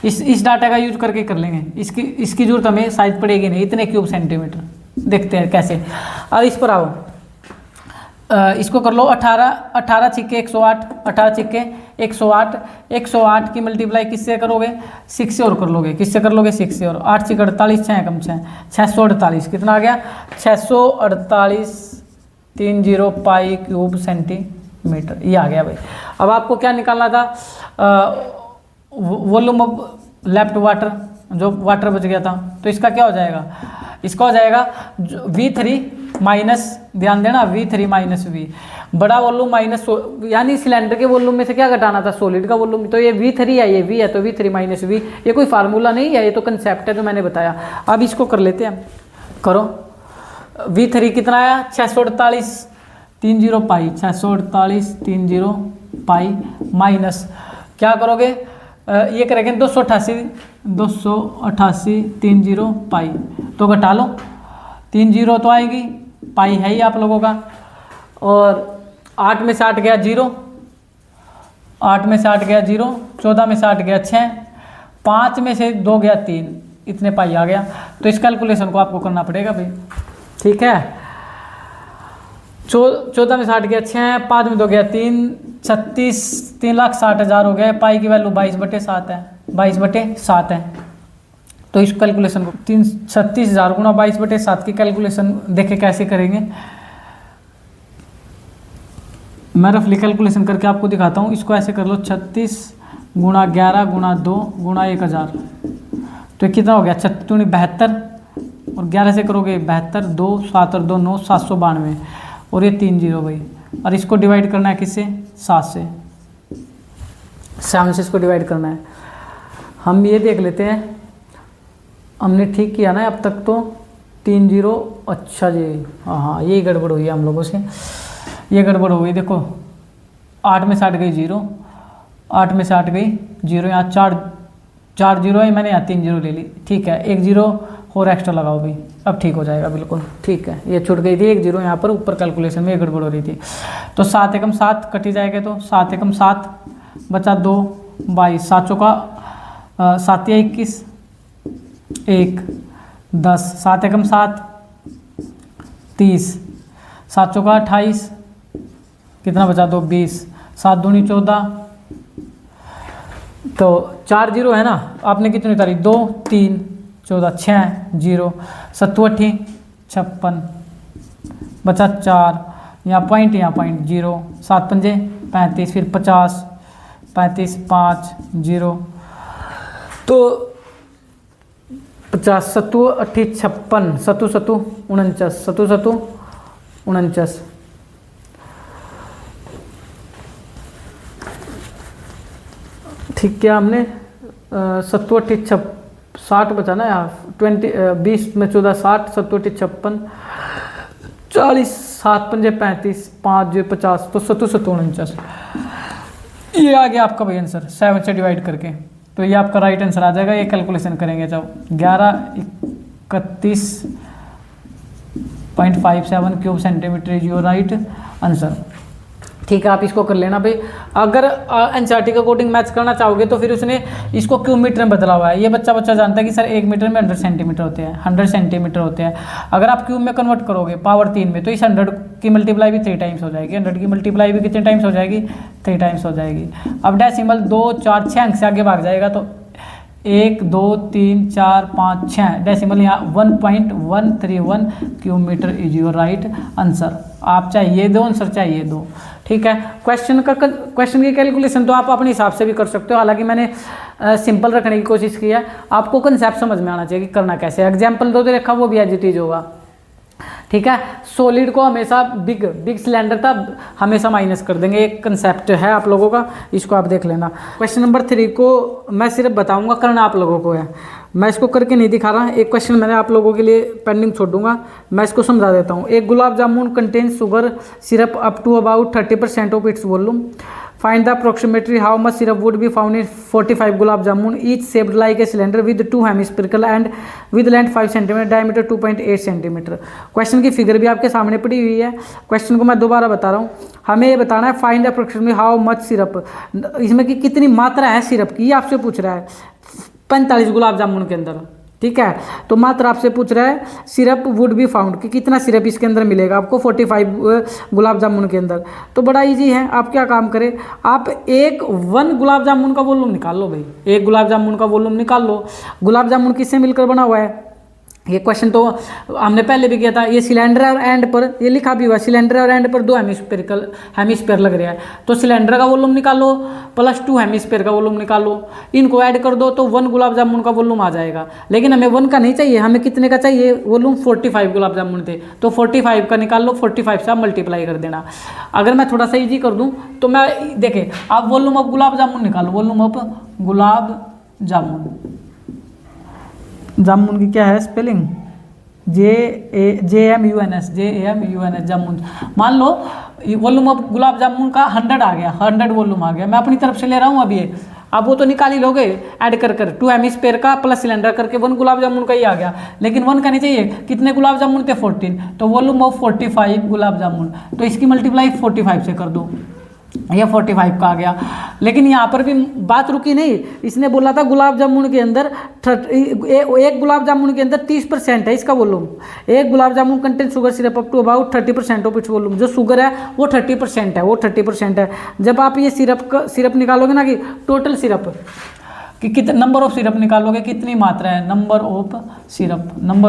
इस डाटा का यूज करके कर लेंगे। इसकी जरूरत हमें शायद पड़ेगी नहीं, इतने क्यूब सेंटीमीटर। देखते हैं कैसे। अब इस पर आओ, इसको कर लो 18 छिक्के 108, 18 छिक्के 108, 108 की मल्टीप्लाई किससे करोगे, 6 से और कर लोगे। किससे कर लोगे, 6 से और। 8 छिक्के 48, 6 कम 6, 648। कितना आ गया 648 30 पाई क्यूब सेंटीमीटर, ये आ गया भाई। अब आपको क्या निकालना था, वॉल्यूम ऑफ लेफ्ट वाटर, जो वाटर बच गया था। तो इसका क्या हो जाएगा, इसका हो जाएगा V3 माइनस, ध्यान देना V3 माइनस V, बड़ा वॉल्यूम माइनस, यानी सिलेंडर के वॉल्यूम में से क्या घटाना था, सॉलिड का वॉल्यूम। तो ये V3 है, ये V है, तो V3 माइनस V। ये कोई फार्मूला नहीं है, ये तो कंसेप्ट है जो मैंने बताया। अब इसको कर लेते हैं, करो। V3 कितना आया 648 30 पाई, 648 30 पाई माइनस क्या करोगे, ये करेंगे 288 30 पाई। तो घटा लो, 3 0 तो आएगी, पाई है ही आप लोगों का। और 8 में से 8 गया 0, 8 में से 8 गया 0, 14 में से 8 गया 6, 5 में से 2 गया 3, इतने पाई आ गया। तो इस कैलकुलेशन को आपको करना पड़ेगा भाई, ठीक है। 14 में से 8 गया 6, 5 में 2 गया 3, 3,60,000 हो गया। पाई की वैल्यू 22/7 है, 22/7 है। तो इस कैलकुलेशन को 36,000 गुणा 22/7 की कैलकुलेशन देखे कैसे करेंगे। मैं रफली कैलकुलेशन करके आपको दिखाता हूँ। इसको ऐसे कर लो 36 गुणा 11 गुणा 2 गुणा 1000, तो ये कितना हो गया 72 और 11 से करोगे 72, 2 7 और 2 9, 792 और ये 3 जीरो भाई। और इसको डिवाइड करना है किससे, 7 से, 7 से इसको डिवाइड करना है। हम ये देख लेते हैं, हमने ठीक किया ना अब तक, तो 3 जीरो, अच्छा जी हाँ यही गड़बड़ हुई है हम लोगों से, ये गड़बड़ हो गई। देखो 8 में से 8 गई 0, 8 में से 8 गई 0, यहाँ 4 जीरो है, मैंने यहाँ 3 जीरो ले ली, ठीक है। 1 जीरो और एक्स्ट्रा लगाओ भाई, अब ठीक हो जाएगा बिल्कुल, ठीक है। ये छूट गई थी 1 जीरो यहाँ पर, ऊपर कैलकुलेशन में गड़बड़ हो रही थी। तो 7 एकम 7 कटी जाएगा, तो 7 एकम 7 बचा 2 22, 7 चौका 7 या 21 1 10, 7 एकम 7 30, 7 चौका 28, कितना बचा 2 20, 7 दूनी 14, तो 4 जीरो है ना, आपने कितनी उतारी 2 3 14 6 जीरो, 7 8 56 बचा 4, यहाँ पॉइंट 0, 7 पंजे 35, फिर 50 35 5 जीरो, तो 50 7 8 56 7 7 49 7 7 49, ठीक किया हमने। 7 8 60 बचा ना यहाँ, 20 में 14 60, 7 8 56 40, 7 पंजे 35 5 जीरो 50, तो 7 7 49, ये आ गया आपका भाई आंसर 7 से डिवाइड करके। तो ये आपका राइट आंसर आ जाएगा। ये कैलकुलेशन करेंगे जब 1131.57 cube centimetre is your right answer, ठीक है। आप इसको कर लेना भाई। अगर एनसीईआरटी के अकॉर्डिंग मैच करना चाहोगे तो फिर उसने इसको क्यूब मीटर में बदला हुआ है। ये बच्चा जानता है कि सर 1 मीटर में 100 सेंटीमीटर होते हैं, 100 सेंटीमीटर होते हैं। अगर आप क्यूब में कन्वर्ट करोगे पावर 3 में, तो इस 100 की मल्टीप्लाई भी 3 टाइम्स हो जाएगी, 100 की मल्टीप्लाई भी कितने टाइम्स हो जाएगी, 3 टाइम्स हो जाएगी। अब डेसिमल 2 4 6 अंक से आगे भाग जाएगा, तो 1 2 3 4 5 6 डेसिमल यहाँ 1.131 cube metre is your right answer. आप चाहे ये दो आंसर, चाहे ये दो, ठीक है। क्वेश्चन की कैलकुलेशन तो आप अपने हिसाब से भी कर सकते हो, हालांकि मैंने सिंपल रखने की कोशिश की है। आपको कंसेप्ट समझ में आना चाहिए कि करना कैसे। एग्जाम्पल दो रखा, वो भी एज इट इज होगा, ठीक है। सॉलिड को हमेशा बिग सिलेंडर था हमेशा माइनस कर देंगे, एक कंसेप्ट है आप लोगों का, इसको आप देख लेना। क्वेश्चन नंबर 3 को मैं सिर्फ बताऊंगा, करना आप लोगों को है, मैं इसको करके नहीं दिखा रहा। एक क्वेश्चन मैंने आप लोगों के लिए पेंडिंग छोड़ दूंगा, मैं इसको समझा देता हूँ। एक gulab jamun contains sugar syrup up to about 30% of its volume, find the approximately how much syrup would be found in 45 gulab jamun, each shaped like a cylinder with 2 hemispherical and with length 5 centimetre, diameter 2.8 centimetre. Question की figure भी आपके सामने पड़ी हुई है। Question को मैं दोबारा बता रहा हूँ, हमें ये बताना है find approximately how much syrup, इसमें कि कितनी मात्रा है सिरप की, ये आपसे पूछ रहा है 45 गुलाब जामुन के अंदर, ठीक है। तो मात्रा आपसे पूछ रहा है सिरप वुड बी फाउंड, कि कितना सिरप इसके अंदर मिलेगा आपको 45 गुलाब जामुन के अंदर। तो बड़ा इजी है, आप क्या काम करें, आप 1 गुलाब जामुन का वॉल्यूम निकाल लो भाई, 1 गुलाब जामुन का वॉल्यूम निकाल लो। गुलाब जामुन किससे मिलकर बना हुआ है, ये क्वेश्चन तो हमने पहले भी किया था। ये सिलेंडर और एंड पर ये लिखा भी हुआ है, सिलेंडर और एंड पर 2 हेमिस्फीयर लग रहा है, तो सिलेंडर का वॉल्यूम निकालो प्लस 2 हेमिस्फीयर का वॉल्यूम निकालो, इनको ऐड कर दो तो 1 गुलाब जामुन का वॉल्यूम आ जाएगा। लेकिन हमें 1 का नहीं चाहिए, हमें कितने का चाहिए वॉल्यूम, 45 गुलाब जामुन थे, तो 45 का निकाल लो, 45 से आप मल्टीप्लाई कर देना। अगर मैं थोड़ा सा ईजी कर दूँ तो मैं देखें, आप वॉल्यूम ऑफ गुलाब जामुन निकालो, वॉल्यूम ऑफ गुलाब जामुन की क्या है स्पेलिंग, JAMUNS जामुन। मान लो वॉल्यूम ऑफ गुलाब जामुन का 100 आ गया, 100 वॉल्यूम आ गया, मैं अपनी तरफ से ले रहा हूँ अभी ये, अब वो तो निकाल ही लोगे ऐड कर 2 हेमिस्फीयर का प्लस सिलेंडर करके 1 गुलाब जामुन का ही आ गया। लेकिन 1 का नहीं चाहिए, कितने गुलाब जामुन थे 14, तो वॉल्यूम ऑफ 45 गुलाब जामुन, तो इसकी मल्टीप्लाई 45 से कर दो, यह 45 का आ गया। लेकिन यहाँ पर भी बात रुकी नहीं, इसने बोला था गुलाब जामुन के अंदर 1 गुलाब जामुन के अंदर 30% है इसका volume. 1 gulab jamun contain sugar syrup up to about 30% of its volume, जो शुगर है वो 30% है, वो 30% है। जब आप ये सिरप निकालोगे ना कि टोटल सिरप कि कितने नंबर ऑफ सिरप निकालोगे, कितनी मात्रा है, नंबर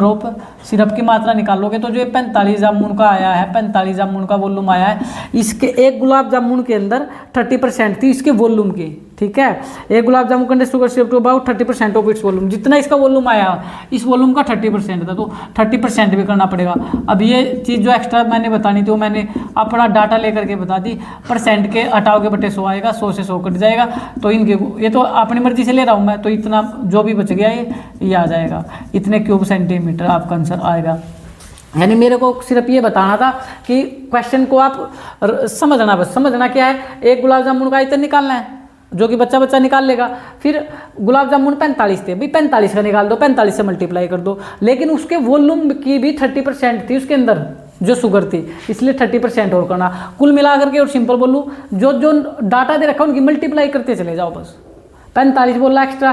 ऑफ सिरप की मात्रा निकालोगे तो जो ये 45 जामुन का आया है, 45 जामुन का वॉल्यूम आया है, इसके एक गुलाब जामुन के अंदर 30% थी इसके वॉल्यूम की, ठीक है। एक गुलाब जामुन के अंदर sugar syrup to about 30% of its volume, जितना इसका वॉल्यूम आया इस वॉल्यूम का 30% था, तो 30% भी करना पड़ेगा। अब ये चीज़ जो एक्स्ट्रा मैंने बतानी थी वो मैंने अपना डाटा लेकर के बता दी, परसेंट के हटाओगे बटे 100 आएगा, 100 से 100 कट जाएगा, तो इनके ये तो अपनी मर्जी से ले रहा हूँ मैं, तो इतना जो भी बच गया ये आ जाएगा, इतने क्यूब सेंटीमीटर आपका आंसर आएगा। यानी मेरे को सिर्फ ये बताना था कि क्वेश्चन को आप समझना, बस समझना क्या है, एक गुलाब जामुन का आयतन निकालना है जो कि बच्चा निकाल लेगा। फिर गुलाब जामुन 45 थे, भाई 45 का निकाल दो, 45 से मल्टीप्लाई कर दो, लेकिन उसके वॉल्यूम की भी 30% थी उसके अंदर जो शुगर थी, इसलिए 30% और करना। कुल मिलाकर के और सिंपल बोलूँ, जो डाटा दे रखा है उनकी मल्टीप्लाई करते चले जाओ बस। 45 बोला एक्स्ट्रा,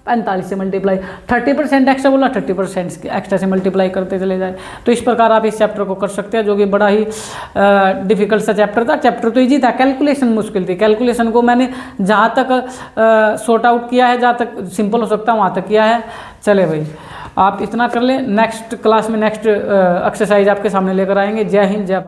45 से मल्टीप्लाई, 30% एक्स्ट्रा बोला, 30% एक्स्ट्रा से मल्टीप्लाई करते चले जाए। तो इस प्रकार आप इस चैप्टर को कर सकते हैं, जो कि बड़ा ही डिफिकल्ट सा चैप्टर था। चैप्टर तो इजी था, कैलकुलेशन मुश्किल थी। कैलकुलेशन को मैंने जहाँ तक सॉर्ट आउट किया है, जहाँ तक सिंपल हो सकता है वहाँ तक किया है। चले भाई आप इतना कर लें, नेक्स्ट क्लास में नेक्स्ट एक्सरसाइज आपके सामने लेकर आएंगे। जय हिंद, जय